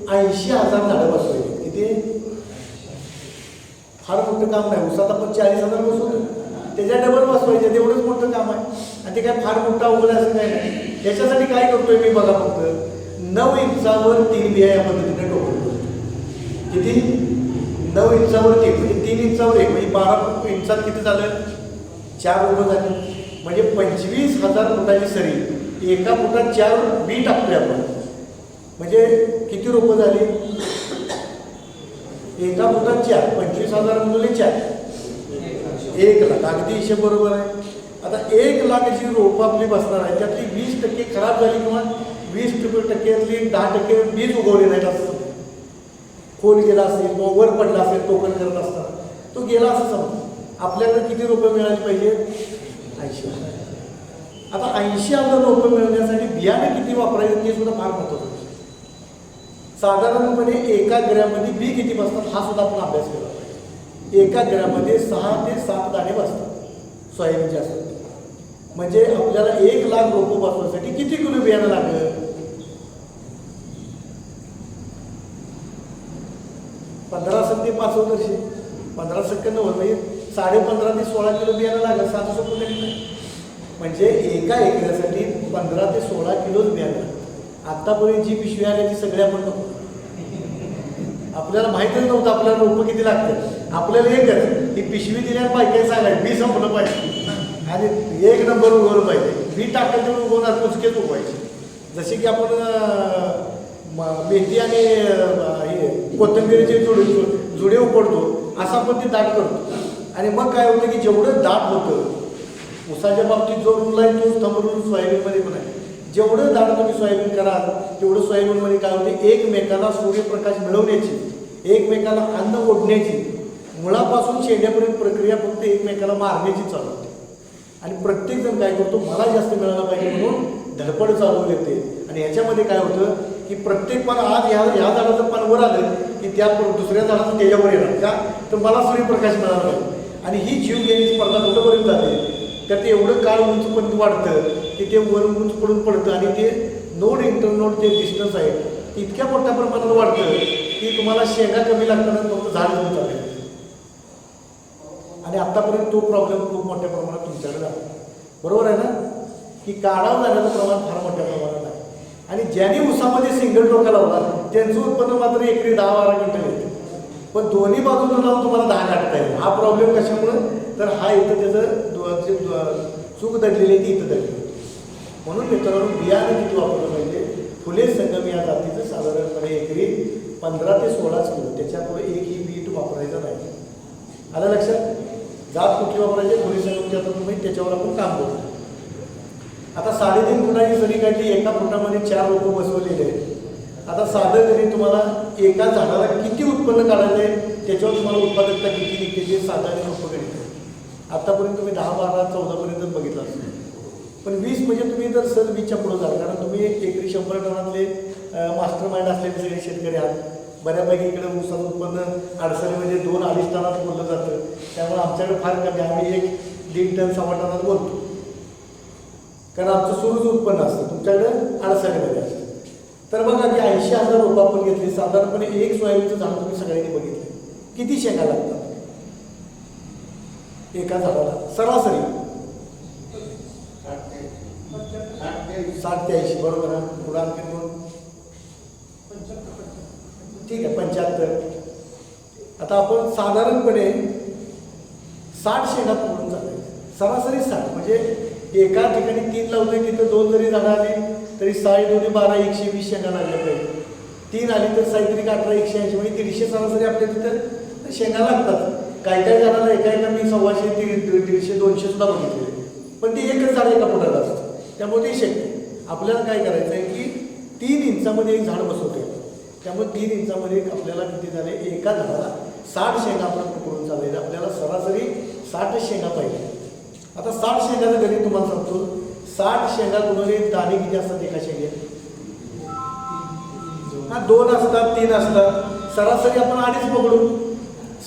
80,000 झाडं बसवायची. किती? फार मोठं काम नाही. उसात आपण 40,000 बसवतो, त्याच्या डबल बसवायचे, तेवढंच मोठं काम आहे. आणि ते काय फार मोठं अवघड असं काही नाही. त्याच्यासाठी काय करतोय मी बघा, फक्त 9 इंचावर 3 बिया या पद्धतीने टोकतो. किती? 9 इंचावर 3 म्हणजे 3 इंचावर 1 म्हणजे 12 इंचात किती झालं? 4 रोपं झाली. म्हणजे 25,000 फुटाची सरी एका फुटात 4 बी टाकतोय आपण. म्हणजे किती रोपं झाली? एका फुटात 4, 25,000 गुणिले 4 1 लाख. अगदी हिशेब बरोबर आहे. आता 1 लाख जी रोपं आपली बसणार आहे त्यातली 20% खराब झाली किंवा 20%यातली 10% बीज उगवले नाहीत असं खोल गेला असेल किंवा वर पडला असेल टोकन करत असताना तो गेला असं समजा. आपल्याकडे किती रोपं मिळाली पाहिजे? 80,000. आता 80,000 रोपं मिळवण्यासाठी बियाणे किती वापरायचे ते सुद्धा फार महत्त्वाचं आहे. साधारणपणे एका ग्रॅममध्ये बी किती बसतात हा सुद्धा आपण अभ्यास केला पाहिजे. एका ग्रॅममध्ये 6 ते 7 दाणे बसतात सोयाबीनचे असतात. म्हणजे आपल्याला 1 लाख रोपं बसवण्यासाठी किती किलो बियाणं लागेल? 15 ते 5 वर्षे 15 90 म्हणजे 15.5 ते 16 किलो बियाणं लागेल. 700 नाही. म्हणजे एका एकरासाठी 15 ते 16 किलोच बियाणं. आतापर्यंत जी पिशवी आली ती सगळी आपण नको. आपल्याला माहितीच नव्हतं आपल्याला रोपं किती लागतात. आपल्याला एकच ही पिशवी दिल्यावर पाहिजे काय सांगायचं, बी संपलं पाहिजे आणि 1 नंबर उगवलं पाहिजे. बी टाकलं तर उगवणार, कुचकेच उगवायचे. जसे की आपण मेथी आणि हे कोथिंबीरीचे जुडे उपडतो असं आपण ते दाट करतो. आणि मग काय होतं की जेवढं दाट होतं उसाच्या बाबतीत जो रूल आहे तोच थंबरून सोयाबीनमध्ये पण आहे. जेवढं दाट तुम्ही सोयाबीन कराल तेवढं सोयाबीनमध्ये काय होते, एकमेकाला सूर्यप्रकाश मिळवण्याची, एकमेकाला अन्न ओढण्याची, मुळापासून शेंड्यापर्यंत प्रक्रिया फक्त एकमेकाला मारण्याची चालू होते. आणि प्रत्येकजण काय करतो, मला जास्त मिळाला पाहिजे म्हणून धडपड चालू येते. आणि ह्याच्यामध्ये काय होतं की प्रत्येक पान आज ह्या झाडाचं पान वर आलं की त्या दुसऱ्या झाडाचं त्याच्यावर येणार का, तर मला सूर्यप्रकाश मिळाला पाहिजे. आणि ही जीव घेण्याची स्पर्धा कुठंपर्यंत जाते तर ते एवढं काळ उंचपर्यंत वाढतं की ते वर उंच पडून पडतं. आणि ते नोड इंटरनोड जे डिस्टन्स आहे ते इतक्या मोठ्या प्रमाणात वाढतं की तुम्हाला शेंगा कमी लागताना फक्त झाड घेऊन चालेल. आणि आत्तापर्यंत तो प्रॉब्लेम खूप मोठ्या प्रमाणात तुमच्याकडे आहे. बरोबर आहे ना, की काढावं जाण्याचं प्रमाण फार मोठ्या प्रमाणात आहे. आणि ज्यांनी ऊसामध्ये सिंगल डोका लावला त्यांचं उत्पन्न मात्र एकरी 10-12 क्विंटल येते. पण दोन्ही बाजूला लावून तुम्हाला 10 काढता येईल. हा प्रॉब्लेम कशामुळे, तर हा इथं त्याचं चूक दडलेली आहे ती इथं दडली. म्हणून मित्रांनो बियाणे किती वापरलं पाहिजे, फुले संगम या जातीचं साधारणपणे एकरी 15 ते 16 किलो, त्याच्यापुढे एकही बीट वापरायचं नाही. आलं लक्षात? जात कुठली वापरायची, फुले संगमची आता तुम्ही त्याच्यावर आपण काम करतो. आता 3.5 फुटाची सरी काढली, एका फुटामध्ये 4 रोपं बसवलेले आहेत. आता साधं जरी तुम्हाला एका झाडाला किती उत्पन्न काढायचं आहे त्याच्यावर तुम्हाला उत्पादकता किती निघते ते साधारण सोपं गणित आहे. आतापर्यंत तुम्ही 10, 12, 14पर्यंत बघितलं असेल. पण 20 म्हणजे तुम्ही जर सहज 20च्या पुढं जाल, कारण तुम्ही एकरी 100 टनातले मास्टर माइंड असलेले सगळे शेतकरी आहात. बऱ्यापैकी इकडे ऊसाचं उत्पन्न अडचणीमध्ये 2-2.5 टनात बोललं जातं. त्यामुळे आमच्याकडे फार कमी, आम्ही 1-1.5 टन 6 टनात बोलतो, कारण आमचं सुरूच उत्पन्न असतं. तुमच्याकडे अडचणीमध्ये असतं. तर बघा की 80,000 रोपं आपण घेतली, साधारणपणे एक सोयाबीनचं झाड तुम्ही सगळ्यांनी बघितलं किती शेंगा लागतात एका झाडाला सरासरी. 60 ते 80 बरोबर आहे. पुढं आणखी कोण? ठीक आहे 75. आता आपण साधारणपणे 60 शेंगा पकडून चालायचं, सरासरी 60. म्हणजे एका ठिकाणी 3 लावले तिथं 2 जरी झाडं आली तरी 6 2 12 120 शेंगा लागल्या पाहिजे. 3 आली तर साहित्रिक 18 180 म्हणजे 150 सरासरी आपल्या तिथं शेंगा लागतात. काय काय झाडाला एका मी 125 150 200 सुद्धा बघितले, पण ती एकच झाड एका फुटात असतं. त्यामुळे ते शक्य आपल्याला काय करायचं आहे की 3 इंचामध्ये एक झाड बसवते. त्यामुळे 3 इंचामध्ये आपल्याला किती झाले, एका झाडाला 60 शेंगा आपण पकडून चालायचं. आपल्याला सरासरी 60 शेंगा पाहिजे. आता 60 शेंगाचं गणित तुम्हाला सांगतो. 60 शेंगा गुणिले दाणे किती असतात एका शेंग्यात? 2 असतात 3 असतात. सरासरी आपण 2.5 पकडू.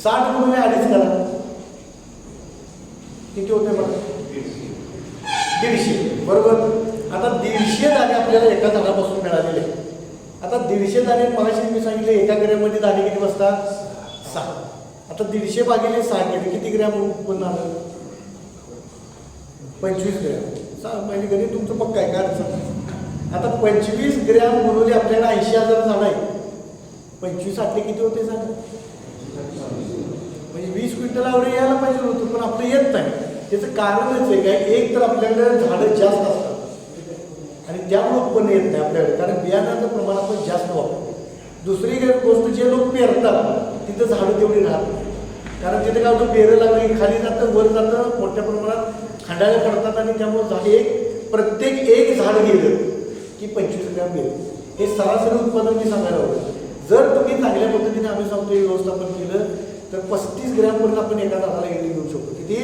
60 गुणिले 2.5 करा, किती होते बघा? 150 बरोबर. आता 150 दाणे आपल्याला एका झाडापासून मिळालेले. आता 150 दाणे मगाशी मी सांगितले एका ग्रॅममध्ये दाणे किती बसतात? 6. आता 150 भागिले 6 केले किती ग्रॅम उत्पन्न आलं? 25 ग्रॅम. म्हणजे गणित तुमचं पक्का आहे का अडचण? आता 25 ग्रॅम गुणवले आपल्याला 80,000 झाड आहे. 25 8 किती होते सांगा? म्हणजे 20 क्विंटल आवडे यायला पाहिजे होतं, पण आपलं येत नाही. त्याचं कारणच आहे काय, एक तर आपल्याकडे झाडं जास्त असतात आणि त्यामुळे उत्पन्न येत नाही आपल्याकडे, कारण बियाणाचं प्रमाण आपण जास्त वापरतो. दुसरी गोष्ट, जे लोक पेरतात तिथं झाडं तेवढी राहत नाही. कारण तिथे काय होतं, पेरं लागली खाली जातं वर जातं, मोठ्या प्रमाणात खांडाळ्या पडतात आणि त्यामुळे झाड प्रत्येक एक झाड गेलं की 25 ग्रॅम गेलं. हे सरासरी उत्पादन मी सांगायला होतं. जर तुम्ही चांगल्या पद्धतीने आम्ही सांगतो हे व्यवस्थापन केलं तर 35 ग्रॅमपर्यंत आपण एका झाडाला येऊन घेऊ शकतो. किती?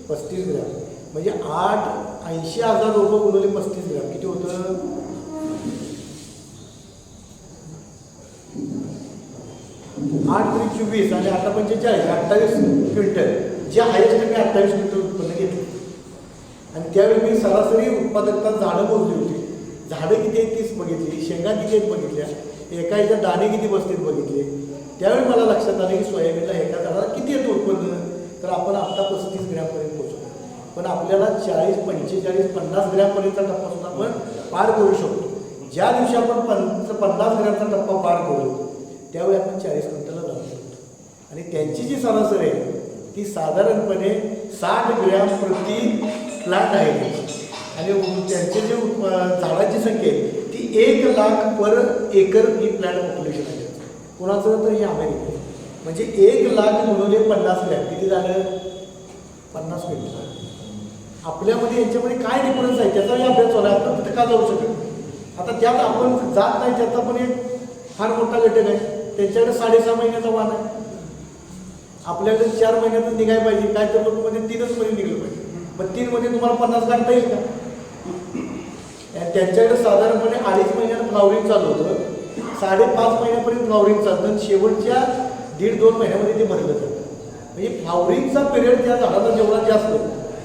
35 ग्रॅम. म्हणजे 80,000 रुपये गुणवले 35 ग्रॅम किती होतं? 8 × 24 आणि 8 × 45 28 क्विंटल. जे हायेस्ट मी 28 क्विंटल उत्पन्न घेतलं. आणि त्यावेळी मी सरासरी उत्पादकता झाडं मोजली होती. झाडं किती आहेत तीच बघितली, शेंगा किती आहेत बघितल्या, एका ह्याच्या दाणे किती बसतील बघितले. त्यावेळी मला लक्षात आलं की सोयाबीनला एका झाडाला किती येतं उत्पन्न, तर आपण आत्ता 35 ग्रॅमपर्यंत पोहोचतो. पण आपल्याला 40 45 50 ग्रॅमपर्यंतचा टप्पा सुद्धा आपण पार करू शकतो. ज्या दिवशी आपण 50 ग्रॅमचा टप्पा पार करू त्यावेळी आपण 40 क्विंटलला जाऊ शकतो. आणि त्यांची जी सरासरी आहे ती साधारणपणे 60 ग्रॅम प्रति प्लांट आहे. आणि त्यांचे जे झाडाची संख्या आहे ती 1 लाख पर एकर ही प्लांट पॉप्युलेशन आहे. कोणाचं? तर हे अमेरिका. म्हणजे 1 लाख गुणवले 50 ग्रॅम किती झालं? 50 क्विंटल. आपल्यामध्ये यांच्यामध्ये काय डिफरन्स आहे त्याचाही अभ्यास झाला. आपण तिथे का जाऊ शकत? आता त्यात आपण जात नाही, त्याचा पण एक फार मोठा घटक आहे. त्यांच्याकडे 6.5 महिन्याचा वाण आहे, आपल्याकडे 4 महिन्यातच निघायला पाहिजे. काय तर लोक मध्ये 3च महिने निघलं पाहिजे. मग 3 मध्ये तुम्हाला 50 काढता येईल का? त्यांच्याकडे साधारणपणे 2.5 महिन्यात फ्लावरिंग चालू होतं, 5.5 महिन्यापर्यंत फ्लावरिंग चालतं आणि शेवटच्या 1.5-2 महिन्यामध्ये ते भरलं जातं. म्हणजे फ्लावरिंगचा पिरियड त्या झाडाला जेवढा जास्त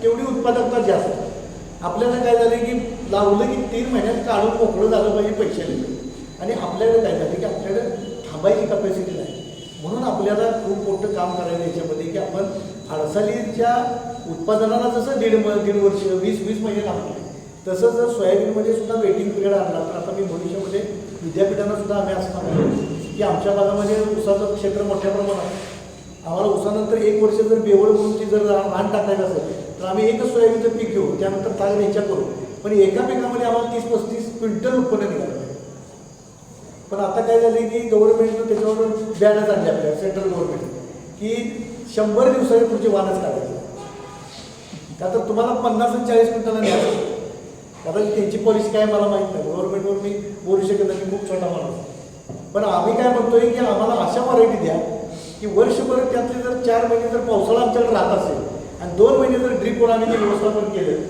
तेवढी उत्पादकता जास्त. आपल्याला काय झालं की लावलं की 3 महिन्यात काढून मोकळं झालं पाहिजे पैशाने. आणि आपल्याकडे काय झालं की आपल्याकडे थांबायची कॅपॅसिटी नाही. म्हणून आपल्याला खूप मोठं काम करायचं याच्यामध्ये की आपण हालचालीच्या उत्पादनाला जसं 1.5 वर्ष 20 महिने लागले, तसं जर सोयाबीनमध्ये सुद्धा वेटिंग पिरियड आणला तर आता मी भविष्यामध्ये विद्यापीठांना सुद्धा आम्ही असं सांगतो की आमच्या भागामध्ये ऊसाचं क्षेत्र मोठ्या प्रमाणात, आम्हाला ऊसानंतर 1 वर्ष जर बेवड म्हणूनची जर रान टाकायचं असेल तर आम्ही एकच सोयाबीनचं पीक घेऊ, त्यानंतर ताग ह्याच्या करू. पण एका पिकामध्ये आम्हाला 30-35 क्विंटल उत्पन्न निघालं पाहिजे. पण आता काय झालं की गव्हर्नमेंटनं त्याच्यावर बॅनच आणले आपल्या सेंट्रल गव्हर्नमेंट की 100 दिवसांनी पुढचे वानच काढायचे. का तर तुम्हाला 50 आणि 40 क्विंटलला न्यायचं. कारण त्यांची पॉलिसी काय मला माहीत नाही, गव्हर्नमेंटवर मी बोलू शकत नाही, मी खूप छोटा माणूस. पण आम्ही काय म्हणतोय की आम्हाला अशा व्हरायटी द्या की वर्षभर त्यातले जर 4 महिने जर पावसाळा आमच्याकडे राहत असेल आणि 2 महिने जर ड्रीपवर आम्ही ते व्यवस्थापन केलं,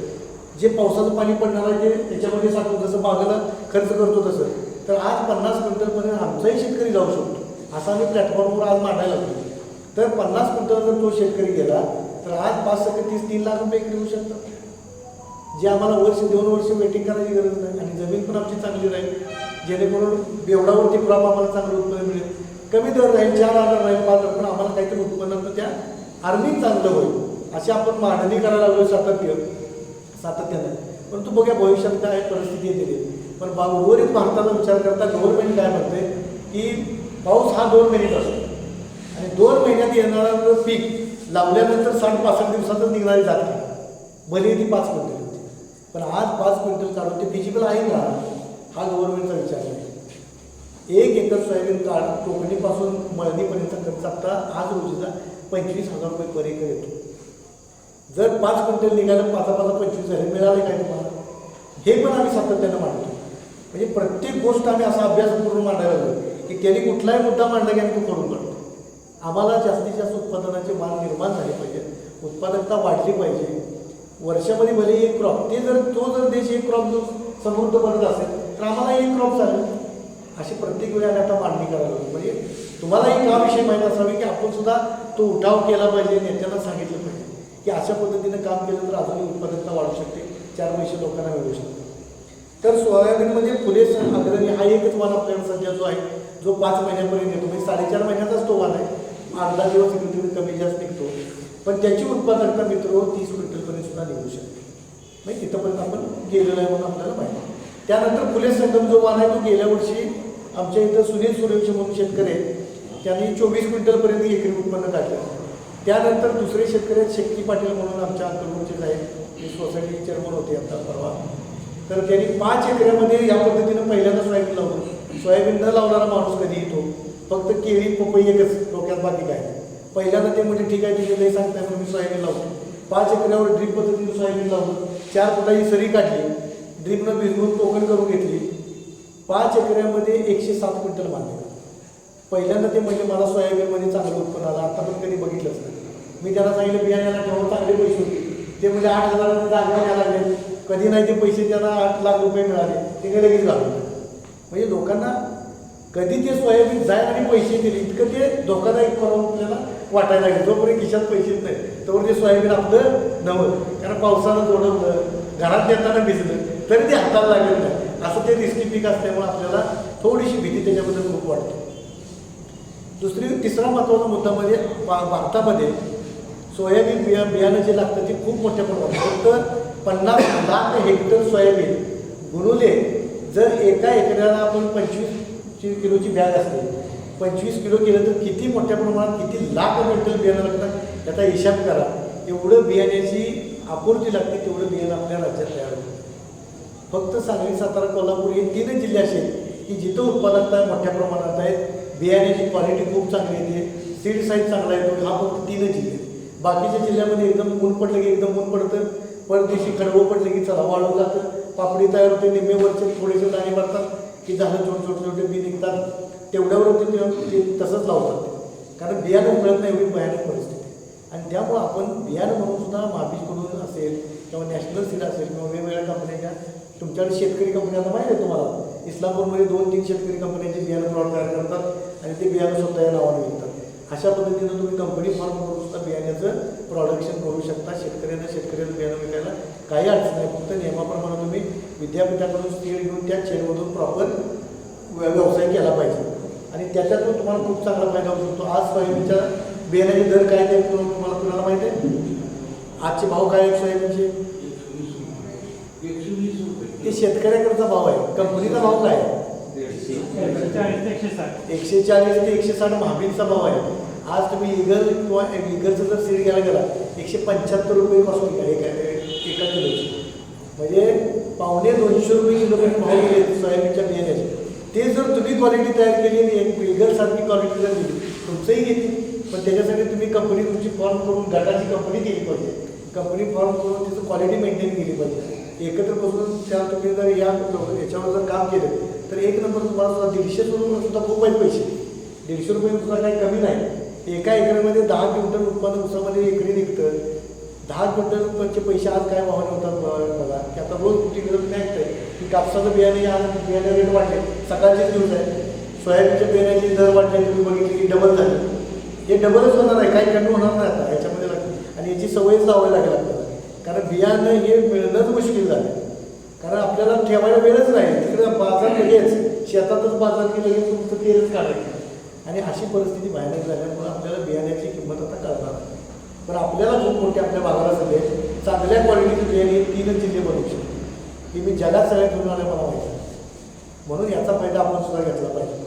जे पावसाचं पाणी पडणार आहे ते त्याच्यामध्ये साठवून जसं बागेला खर्च करतो तसं, तर आज 50 क्विंटलपर्यंत आमचाही शेतकरी जाऊ शकतो. असं आम्ही प्लॅटफॉर्मवर आज मांडायला लागतो. तर 50 क्विंटल जर तो शेतकरी गेला तर आज 5-30 लाख रुपये विकू शकतात, जे आम्हाला 1-2 वर्ष वेटिंग करायची गरज नाही. आणि जमीन पण आमची चांगली राहील, जेणेकरून बेवडावरती क्रॉप आम्हाला चांगलं उत्पन्न मिळेल. कमी दर राहील, 4,000 राहील, 5,000, पण आम्हाला काहीतरी उत्पन्नाचं त्या अर्निंग चांगलं होईल. अशी आपण मांडणी करायला लागलो सातत्यानं. परंतु बघा भविष्यात काय परिस्थिती येते. पण उर्वरित भारताचा विचार करता गव्हर्नमेंट काय म्हणते की पाऊस हा 2 महिन्यात असतो आणि 2 महिन्यात येणारं पीक लावल्यानंतर 60-65 दिवसातच निघणारी जाते, भले ती 5 क्विंटल होती. पण आज 5 क्विंटल काढून ते फिजिबल आहे का, हा गव्हर्नमेंटचा विचार आहे. 1 एकर सोयाबीन काढ टोकणीपासून मळणीपर्यंत खर्च आता आज रोजीचा 25,000 रुपये पर एकर येतो. जर 5 क्विंटल निघालं 5-25 झाले, मिळाले काय तुम्हाला, हे पण आम्ही सातत्यानं मांडतो. म्हणजे प्रत्येक गोष्ट आम्ही असा अभ्यास करून मांडायला लागलो की त्यांनी कुठलाही मुद्दा मांडला की आम्ही तो करून काढतो. आम्हाला जास्तीत जास्त उत्पादनाचे माल निर्माण झाले पाहिजे, उत्पादकता वाढली पाहिजे. वर्षामध्ये भले एक क्रॉप, तो जर देश एक क्रॉप जो समृद्ध बनत असेल तर आम्हाला एक क्रॉप चालेल. अशी प्रत्येक वेळी आम्ही आता मांडणी करायला लागलो. म्हणजे तुम्हालाही हा विषय माहीत असावी की आपण सुद्धा तो उठाव केला पाहिजे, नेत्यांना सांगितलं पाहिजे की अशा पद्धतीनं काम केलं तर अजूनही उत्पादकता वाढू शकते, 4 पैसे लोकांना मिळू शकते. तर सोयाबीनमध्ये फुले अग्रणी हा एकच वाण आपल्याला सध्या जो आहे, जो 5 महिन्यापर्यंत येतो. म्हणजे 4.5 महिन्याचाच तो वाण आहे, 8-10 दिवस इकडे कमी जास्त निघतो. पण त्याची उत्पादकता मित्र 30 क्विंटलपर्यंत सुद्धा निघू शकते. म्हणजे तिथंपर्यंत आपण गेलेलो आहे म्हणून आपल्याला माहिती. त्यानंतर फुले संगम जो वाण आहे तो गेल्या वर्षी आमच्या इथं सुनील सूर्यवंशी म्हणून शेतकरी आहेत, त्यांनी 24 क्विंटलपर्यंत एकरी उत्पन्न काढलं. त्यानंतर दुसरे शेतकरी आहेत शक्ती पाटील म्हणून आमच्या अंतर्गतचेच आहेत, ते सोसायटी चेअरमन होते आता परवा. तर त्यांनी 5 एकरामध्ये या पद्धतीनं पहिल्यांदा सोयाबीन लावलं. सोयाबीन न लावणारा माणूस कधी येतो, फक्त केळी पपई एकच डोक्यात, बाकी काय. पहिल्यांदा ते म्हणजे ठीक आहे तुम्ही नाही सांगताय म्हणून मी सोयाबीन लावतो. 5 एकरावर ड्रीप पद्धतीने सोयाबीन लावलं, 4 फुटाची सरी काढली, ड्रीपनं भिजवून टोकन करून घेतली. 5 एकरामध्ये 107 क्विंटल मानले. पहिल्यांदा ते म्हणजे मला सोयाबीनमध्ये चांगलं उत्पन्न आलं, आता पण कधी बघितलंच नाही. मी त्यांना सांगितलं बियाण्याला ठेवून चांगले पैसे होते, ते म्हणजे 8,000 जागा घ्यायला लागले. कधी नाही ते पैसे त्यांना 8 लाख रुपये मिळाले, ते लगेच घालून. म्हणजे लोकांना कधी ते सोयाबीन जाय आणि पैसे दिले इतकं ते धोकादायक करून आपल्याला वाटायला लागेल. जोपर्यंत खिशात पैसेच नाही तोवर ते सोयाबीन आपलं नवं, कारण पावसानं जोडवलं, घरात येताना भिजलं तरी ते हाताला लागेल नाही, असं ते रिस्की पीक असल्यामुळे आपल्याला थोडीशी भीती त्याच्याबद्दल खूप वाटते. तिसरा महत्त्वाचा मुद्दा म्हणजे भारतामध्ये सोयाबीन बियाणं जे लागतं ते खूप मोठ्या प्रमाणात, फक्त 50 लाख हेक्टर सोयाबीन गुणुले जर एका एकराला आपण 25 किलोची बॅग असते, 25 किलो केलं तर किती मोठ्या प्रमाणात किती लाख क्विंटल बियाणं लागतात, त्याचा हिसाब करा. एवढं बियाण्याची आपूर्ती लागते, तेवढं बियाणं आपल्या राज्यात तयार होतं. फक्त सांगली, सातारा, कोल्हापूर हे 3 जिल्हे असे की जिथं उत्पादकता मोठ्या प्रमाणात आहे, बियाण्याची क्वालिटी खूप चांगली येते, सीड साईज चांगला येतो. हा फक्त 3 जिल्हे. बाकीच्या जिल्ह्यामध्ये एकदम ऊन पडलं की एकदम ऊन पडतं, परदेशी खडवं पडलं की चला वाढून जातं, पापडी तयार होते, निम्मेवरचे थोडेसे दाणे मारतात की झालं, छोटे बी निघतात, तेवढ्यावर ते तसंच लावतात. कारण बियाणं मिळत नाही, एवढी भयानक परिस्थिती. आणि त्यामुळं आपण बियाणं म्हणून सुद्धा महाबीजकडून असेल किंवा नॅशनल सीड असेल किंवा वेगवेगळ्या कंपन्याच्या, तुमच्याकडे शेतकरी कंपन्या आता माहिती आहे तुम्हाला, इस्लामपूरमध्ये 2-3 शेतकरी कंपन्यांचे बियाणं प्लॉट तयार करतात आणि ते बियाणं स्वतः या नावाने विकतात. अशा पद्धतीनं तुम्ही कंपनी फॉर्म करून सुद्धा बियाण्याचं प्रोडक्शन करू शकता. शेतकऱ्याला बियाणं विकायला काही अडचण नाही, फक्त नियमाप्रमाणे तुम्ही विद्यापीठाकडून सीड घेऊन त्या चेनमधून प्रॉपर व्यवसाय केला पाहिजे आणि त्याच्यातून तुम्हाला खूप चांगला फायदा होऊ शकतो. आज सोयाबीनच्या बियाण्याचे दर काय ते तुम्हाला कुणाला माहिती आहे? आजचे भाव काय आहेत सोयाबीनचे? 120 रुपये. ते शेतकऱ्याकडचा भाव आहे, कंपनीचा भाव काय आहे? 140 ते 160 महाबीजचा भाव आहे. आज तुम्ही इगर किंवा इगरचं जर सीड घ्यायला गेला 175 रुपये पासून एका किलोची, म्हणजे 150-200 रुपये किलोपर्यंत भाव गेले सोयाबीनच्या बियाण्याचे. ते जर तुम्ही क्वालिटी तयार केली आणि एक इगरसारखी क्वालिटी जर दिली तुमचंही घेतील, पण त्याच्यासाठी तुम्ही कंपनी तुमची फॉर्म करून गटाची कंपनी केली पाहिजे. कंपनी फॉर्म करून तिचं क्वालिटी मेंटेन केली पाहिजे. एकत्र बसून त्या तुम्ही जर याच्यावर जर काम केलं तर एक नंबर तुम्हाला सुद्धा 150 रुपये सुद्धा खूप आहेत पैसे. 150 रुपये सुद्धा काही कमी नाही. एका एकरामध्ये 10 क्विंटल उत्पादन उसामध्ये एकरी निघतं. 10 क्विंटल रुपयाचे पैसे आज काय भावाने होतात बघा, की आता रोज कुठे गेलं तुम्ही ऐकताय की कापसाचं बियाणे आज बियाणे रेट वाढले, सकाळचेच न्यूज आहे. सोयाबीनच्या बियाण्याचे दर वाढले, तुम्ही बघितले की डबल झाले. हे डबलच होणार आहे, काही कमी होणार नाही आता याच्यामध्ये लागतं. आणि याची सवयच लावायला लागेल आपल्याला, कारण बियाणं हे मिळणंच मुश्किल झालं. कारण आपल्याला ठेवायला वेळच नाही, तिकडे बाजार लगेच शेतातच बाजार की लगेच तुमचं तेलच काढायचं. आणि अशी परिस्थिती भयानक झाल्यामुळे आपल्याला बियाण्याची किंमत आता कळणार नाही. पण आपल्याला खूप मोठी आपल्या भागाला सगळे चांगल्या क्वालिटीचे बियाणे 3 जिल्हे बनवू शकतो. की मी जगात सगळ्यात फिरून आले मला माहिती आहे. म्हणून याचा फायदा आपण सुद्धा घेतला पाहिजे.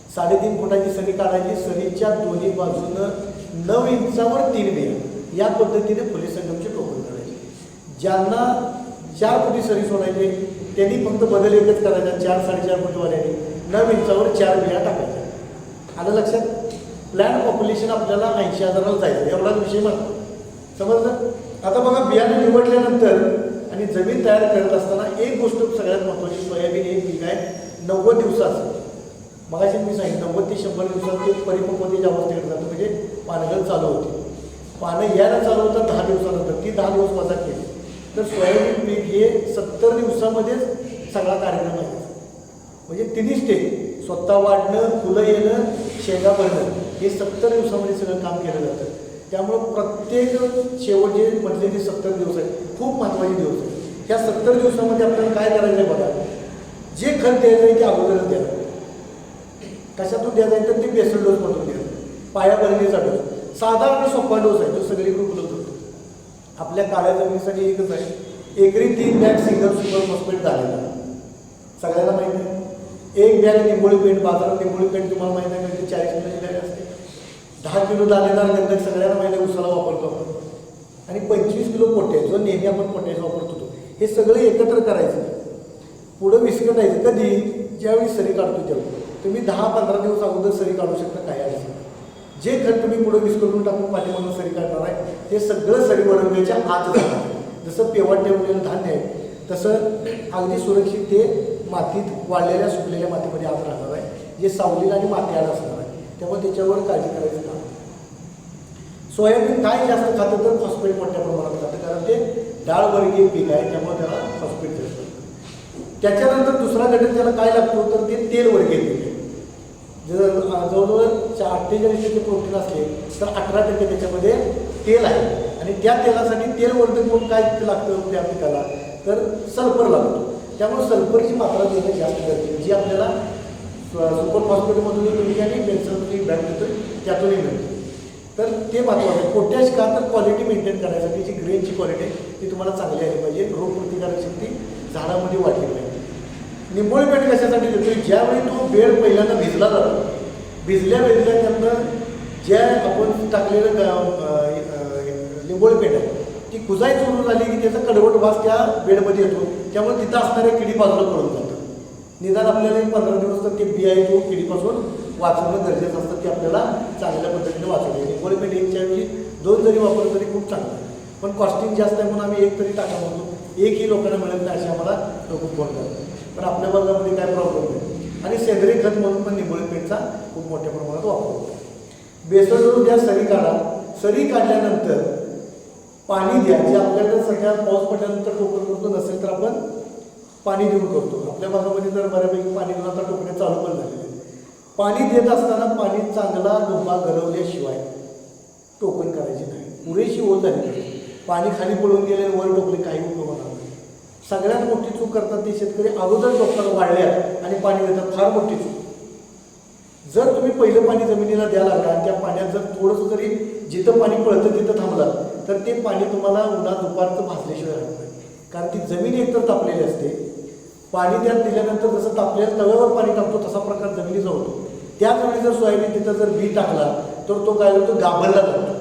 3.5 फुटाची सरी काढायची, सरीच्या दोन्ही बाजूनं 9 इंचावर 3 बिया या पद्धतीने फुले संगमची टोकन करायची. ज्यांना 4 फुटी सरी सोडायची त्यांनी फक्त बदल एकच करायचा, 4-4.5 फुटवाल्याने 9 इंचावर 4 बिया टाकायच्या. आलं लक्षात? प्लॅन पॉप्युलेशन आपल्याला 80,000ला जायचं, एवढाच विषय म्हणतो. समजलं? आता बघा, बियाणे निवडल्यानंतर आणि जमीन तयार करत असताना एक गोष्ट सगळ्यात महत्त्वाची, सोयाबीन हे पीक आहे 90 दिवसाचं. मगाशी मी सांगितलं 90 ते 100 दिवसात ते परिपक्वतेच्या अवस्थेकडे जातं, म्हणजे पानगळ चालू होते. पानं यायला चालू होतं 10 दिवसानंतर, ती 10 दिवस वजा केली तर सोयाबीन पीक हे 70 दिवसामध्येच सगळा कार्यक्रम आहे. म्हणजे तिन्ही स्टेज, स्वतः वाढणं, फुलं येणं, शेंगा भरणं, हे 70 दिवसामध्ये सगळं काम केलं जातं. त्यामुळं प्रत्येक शेवटचे मधले जे 70 दिवस आहेत खूप महत्त्वाचे दिवस आहेत. ह्या 70 दिवसामध्ये आपल्याला काय करायचं आहे बघा, जे खत द्यायचं आहे ते अगोदरच द्यायचं. कशातून द्यायचं आहे तर ते बेसल डोसमधून द्यायचं, पायाभरणीचा डोस. साधा आणि सोपा डोस आहे, जो सगळीकडे उपलब्ध होतो. आपल्या काळ्या जमिनीसाठी एकच आहे, एकरी 3 बॅग सिंगल सुपर फॉस्फेट घालायला. सगळ्यांना माहिती आहे. 1 बॅग निंबोळी पेंट, बाजारात निंबोळी पेंट तुम्हाला माहिती आहे का, 40 किलोची बॅग असते. 10 किलो दाणेदार गंधक सगळ्यांना माहिती आहे, उसाला वापरतो आपण. आणि 25 किलो पोटॅश, जो नेहमी आपण पोटॅश वापरतो, हे सगळं एकत्र करायचं, पुढं विस्कटायचं. कधी? ज्यावेळी सरी काढतो त्यावेळी. तुम्ही 10-15 दिवस अगोदर सरी काढू शकता, काय अडचण. जे खत तुम्ही पुढे विस्कटून टाकून पाठीमागून सरी काढणार आहे ते सगळं सरी वरंगळीच्या आत जाणार. जसं पेवाट ठेवलेलं धान्य आहे तसं अगदी सुरक्षित ते मातीत वाढलेल्या सुकलेल्या मातीमध्ये आत राहणार आहे, जे सावलीला आणि माती आड असणार आहे. त्यामुळे त्याच्यावर काळजी करायचं काम. सोयाबीन काय जास्त खातं तर फॉस्फेट मोठ्या प्रमाणात खातं, कारण ते डाळवर्गीय पीक आहे, त्यामुळे त्याला फॉस्फेट जास्त. त्याच्यानंतर दुसरा घटक त्याला काय लागतो तर ते तेलवर्गीय पीक आहे. जर जवळजवळ 48% प्रोटीन असले तर 18% त्याच्यामध्ये तेल आहे. आणि त्या तेलासाठी तेलवर्धक म्हणून काय लागतं त्या पिकाला तर सल्फर लागतो. त्यामुळे सल्फरची मात्रा देणं जास्त गरजेचं, जी आपल्याला सुपर फॉस्फेटमधूनही मिळते आणि बेन्सनची बॅग मिळतो त्यातूनही मिळते. तर ते महत्त्वाचं आहे. पोटॅश का तर क्वालिटी मेंटेन करायसाठी जी ग्रेनची क्वालिटी आहे ती तुम्हाला चांगली आली पाहिजे, रोगप्रतिकारक शक्ती झाडामध्ये वाढली पाहिजे. निंबोळी पेंट कशासाठी देतो, ज्यावेळी तो बेड पहिल्यांदा भिजला जातो, भिजल्या त्यातनं ज्या आपण टाकलेलं निंबोळी पेंट आहे ती कुजाई सुरू झाली की त्याचा कडवट वास त्या बेडमध्ये येतो. त्यामुळे तिथं असणाऱ्या किडी बाजूला पळून जातं. निदान आपल्याला 15 दिवस तर ते बिया तो किडीपासून वाचवणं गरजेचं असतं, ते आपल्याला चांगल्या पद्धतीने वाचवलं. निंबोळी पेंट 1च्या 2 जरी वापरलं तरी खूप चांगलं आहे. पण कॉस्टिंग जास्त आहे म्हणून आम्ही 1 तरी टाका म्हणतो. 1ही लोकांना मिळत नाही असे आम्हाला लोक फोन करतात. पण आपल्या भागामध्ये काय प्रॉब्लेम नाही. आणि सेंद्रिय खत म्हणून पण निंबोळी पेंटचा खूप मोठ्या प्रमाणात वापर होतो. बेसल द्या, सरी काढा. सरी काढल्यानंतर पाणी द्या. जे आपल्याकडे सध्या पाऊस पडल्यानंतर टोकन करतो, नसेल तर आपण पाणी देऊन करतो. आपल्या भागामध्ये तर बऱ्यापैकी पाणी देऊन आता टोकण्या चालू पण झालेले. पाणी देत असताना पाणी चांगला डोबा गरवल्याशिवाय टोकन करायची नाही. पुरेशी ओल झाली पाहिजे. पाणी खाली पळून गेले वर टोकले काही उपयोग होणार नाही. सगळ्यात मोठी चूक करतात ते शेतकरी, अगोदर टोकतात वाढल्यात आणि पाणी देतात, फार मोठी चूक. जर तुम्ही पहिलं पाणी जमिनीला द्यायला लागला आणि त्या पाण्यात जर थोडंसं जरी जिथं पाणी पळतं तिथं थांबलं तर ते पाणी तुम्हाला उन्हात दुपारचं भाजल्याशिवाय राहत नाही. कारण ती जमीन एकतर तापलेली असते. पाणी त्यात दिल्यानंतर जसं तापलेल्या तव्यावर पाणी टाकतो तसा प्रकार जमिनीचा होतो. त्याच वेळी जर सोयाबीन तिथं जर बी टाकला तर तो काय होतो, गाभरला जातो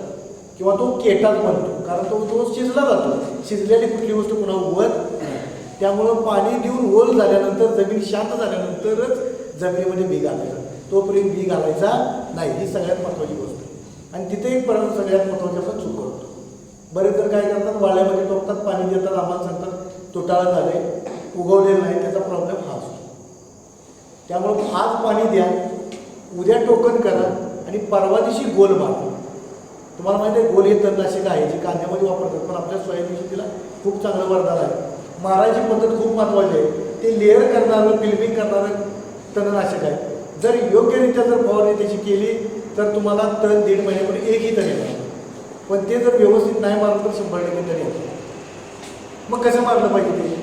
किंवा तो केटात बनतो, कारण तो शिजला जातो. शिजलेली कुठली गोष्ट पुन्हा उगवत नाही. त्यामुळं पाणी देऊन ओल झाल्यानंतर जमीन शांत झाल्यानंतरच जमिनीमध्ये बी घालायचा, तोपर्यंत बी घालायचा नाही. ही सगळ्यात महत्त्वाची गोष्ट आहे. आणि तिथे एक परत सगळ्यात महत्त्वाची आपण चूक करतो. बरेच जर काय करतात, वाळ्यामध्ये टोकतात, पाणी देतात, आम्हाला सांगतात तुटाळा झाले, उगवलेलं नाही. त्याचा प्रॉब्लेम हा असतो. त्यामुळं आज पाणी द्या, उद्या टोकन करा आणि परवा दिवशी गोल मारा. तुम्हाला माहिती आहे गोल हे तणनाशक आहे जे कांद्यामध्ये वापरतात, पण आपल्या सोयाबीन शेतीला खूप चांगलं वरदान आहे. मारायची पद्धत खूप महत्त्वाची आहे. ते लेअर करणारं, फिल्मिंग करणारं तणनाशक आहे. जर योग्यरित्या जर फवारणी त्याची केली तर तुम्हाला तण 1.5 महिन्यापर्यंत एकही तण येणार. पण ते जर व्यवस्थित नाही मारलं तर 100% तण येतं. मग कसं मारलं पाहिजे ते?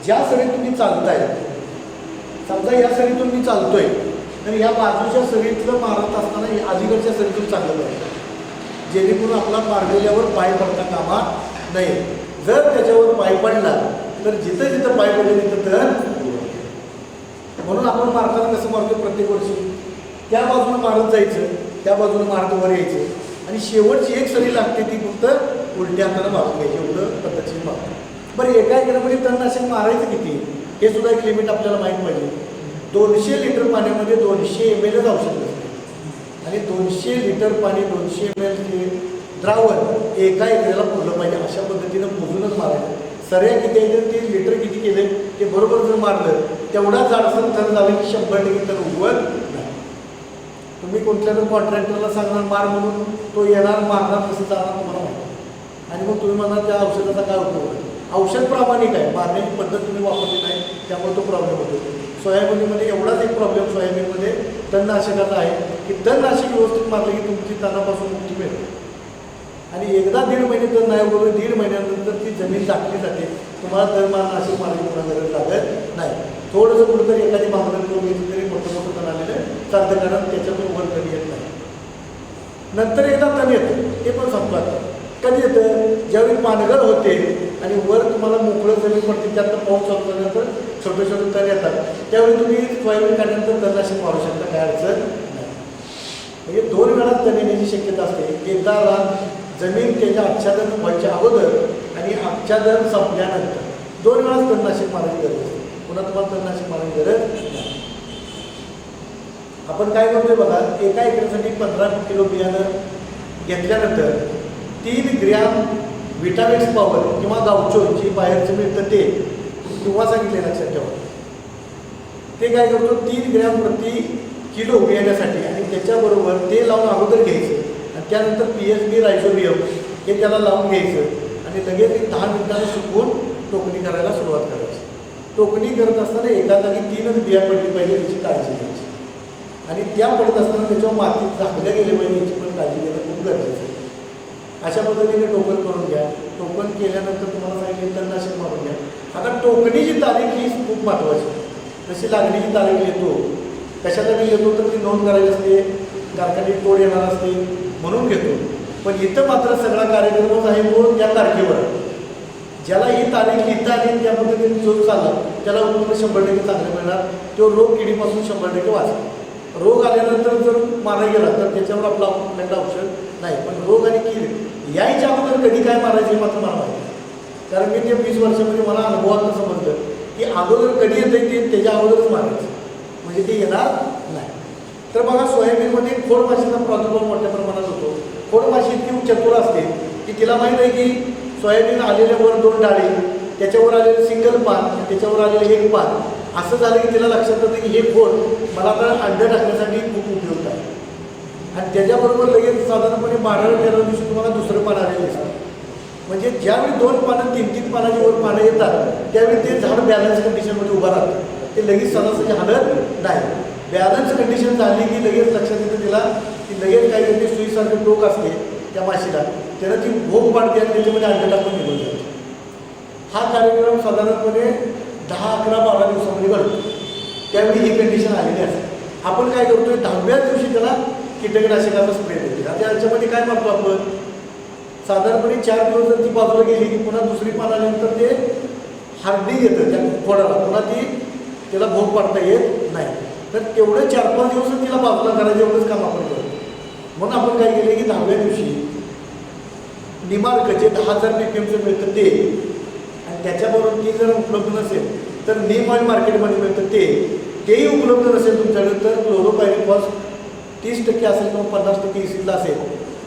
ज्या सरीत तुम्ही चालताय, समजा या सरीतून मी चालतोय तर या बाजूच्या सरीतलं मारत असताना अलीकडच्या सरीतून चाललं पाहिजे, जेणेकरून आपला मारलेल्यावर पाय पडता कामा नये. जर त्याच्यावर पाय पडला तर जिथं जिथं पाय पडले तिथं तर म्हणून आपण मारताना कसं मारतो प्रत्येक वर्षी त्या बाजूनं मारत जायचं, त्या बाजूनं मारत वर यायचं आणि शेवटची एक सरी लागते ती फक्त उलट्या हातानं मारून घ्यायची, एवढं पद्धतशीर मारतो. बरं एका एकरामध्ये तणनाशक मारायचं किती हे सुद्धा एक लिमिट आपल्याला माहीत पाहिजे. 200 लिटर पाण्यामध्ये 200 ml औषध असते आणि 200 लिटर पाणी 200 ml द्रावण एका एकराला पुरलं पाहिजे. अशा पद्धतीनं मोजूनच मारायचं. सऱ्या किती आहे ते लिटर किती केले ते बरोबर जर मारलं तेवढा जाडसर थर झालं की 100% तर उगवत नाही. तुम्ही कुठल्या तर कॉन्ट्रॅक्टरला सांगणार मार म्हणून, तो येणार मारणार कसं जाणार तुम्हाला माहिती आणि मग तुम्ही म्हणणार त्या औषधाचा काय उपयोग आहे. औषध प्रामाणिक आहे, मारण्याची पद्धत तुम्ही वापरली नाही त्यामुळे तो प्रॉब्लेम होतो. सोयाबीनमध्ये एवढाच एक प्रॉब्लेम सोयाबीनमध्ये तणनाशकाचा आहे की तणनाशक व्यवस्थित मारलं की तुमची तणापासून मुक्ती मिळते आणि एकदा 1.5 महिने तर नाही बरोबर 1.5 महिन्यानंतर ती जमीन दाखली जाते. तुम्हाला तणनाशक मारायची कोणा गरज लागत नाही. थोडंसं कुठंतरी एखादी भांगरण करून घ्यायची तरी मोठं मोठं तण आलेलं चालतं, कारण त्याच्यातून वर कधी येत नाही. नंतर एकदा तण येतं ते पण संपलं. कधी येतं ज्यावेळी पानगळ होते आणि वर तुम्हाला मोकळं जमीन पडते त्यात पाऊस चालू झाल्यानंतर छोटे छोटे तण येतात, त्यावेळी तुम्ही सोयाबीन काढल्यानंतर तणनाशक मारू शकता, काय अडचण नाही. म्हणजे 2 वेळा तण येण्याची शक्यता असते. एकदा जमीन त्याच्या आच्छादन व्हायच्या अगोदर आणि आच्छादन संपल्यानंतर 2 वेळा तणनाशक मारायची गरज असते. पुन्हा तुम्हाला तणनाशक मारायची गरज नाही. आपण काय करतोय बघा, एका एकरासाठी 15 किलो बियाणं घेतल्यानंतर 3 ग्रॅम विटामिन्स पावडर किंवा गावचो जी बाहेरचं मिळतं ते किंवा सांगितले लक्षात ठेवा. ते काय करतो 3 ग्रॅम प्रति किलो बियाण्यासाठी आणि त्याच्याबरोबर ते लावून अगोदर घ्यायचं आणि त्यानंतर PSB रायझोबियम हे त्याला लावून घ्यायचं आणि लगेच 10 मिनिटांनी सुकवून टोकणी करायला सुरुवात करायची. टोकणी करत असताना एका जागी 3च बिया पडली पाहिजे याची काळजी घ्यायची आणि त्या पडत असताना त्याच्यावर मातीत झाकल्या गेले पाहिजे याची पण काळजी घेणं खूप गरजेचं आहे. अशा पद्धतीने टोकन करून घ्या. टोकन केल्यानंतर तुम्हाला सांगितले तणनाशक मारून घ्या. आता टोकणीची तारीख ही खूप महत्त्वाची. जशी लागणीची तारीख येतो कशासाठी येतो तर ती नोंद करायची असते, कारखान्यात तोड येणार असते म्हणून घेतो. पण इथं मात्र सगळा कार्यक्रमच आहे तो त्या तारखेवर. ज्याला ही तारीख लिहिता आली त्या पद्धतीने जो चालला त्याला उत्पन्न 100% चांगलं मिळणार. तो रोग किडीपासून 100% वाचतो. रोग आल्यानंतर जर मारायला गेला तर त्याच्यावर आपल्याकडे औषध नाही. पण रोग आणि कीड यायच्या अगोदर कधी काय मारायचं हे मात्र मला माहिती, कारण मी ते 20 वर्षामध्ये मला अनुभवातून समजलं की अगोदर कधी येतं ते त्याच्या अगोदरच मारायचं म्हणजे ते येणार नाही. तर बघा सोयाबीनमध्ये खोडमाशीचा प्रादुर्भाव मोठ्या प्रमाणात होतो. खोडमाशी इतकी चतुर असते की तिला माहीत आहे की सोयाबीन आलेल्यावर 2 डाळी, त्याच्यावर आलेलं सिंगल पान, त्याच्यावर आलेलं 1 पान, असं झालं की तिला लक्षात येतं की हे खोड मला आता अंडे टाकण्यासाठी खूप उपयुक्त आहे आणि त्याच्याबरोबर लगेच साधारणपणे 12-13 दिवशी तुम्हाला दुसरं पान आलेलं दिसतं. म्हणजे ज्यावेळी 2 पानं 3-3 पानाची वर पानं येतात त्यावेळी ते झाड बॅलन्स कंडिशनमध्ये उभं राहतं. ते लगेच सणासणी हालत नाही. बॅलन्स कंडिशन झाली की लगेच लक्षात येतं तिला की लगेच काय करते सुईसारखं टोक असते त्या माशीला, त्याला ती भोग पाडते आणि त्याच्यामध्ये अंडे टाकून निघून जाते. हा कार्यक्रम साधारणपणे 10-11-12 दिवसामध्ये घडतो. त्यावेळी ही कंडिशन आलेली असते. आपण काय करतोय 10व्या दिवशी त्याला कीटकनाशकाचा स्प्रे देतो. आता याच्यामध्ये काय करतो आपण साधारणपणे 4 दिवस जर ती बाजूला गेली की पुन्हा दुसरी पान आल्यानंतर ते हार्डिंग येतं त्या खोडाला, पुन्हा त्याला भोग पाडता येत नाही. तर तेवढे 4-5 दिवसच तिला बाजूला करायचं एवढंच काम आपण करतो. म्हणून आपण काय केलं की 10व्या दिवशी निमार्क जे 10,000 ppm मिळतं ते आणि त्याच्याबरोबर ती जर उपलब्ध नसेल तर नीम ऑइल मार्केटमध्ये मिळतं तेही उपलब्ध नसेल तुमच्याकडे तर क्लोरोपायरिफॉस 30% असेल किंवा 50% ECला असेल.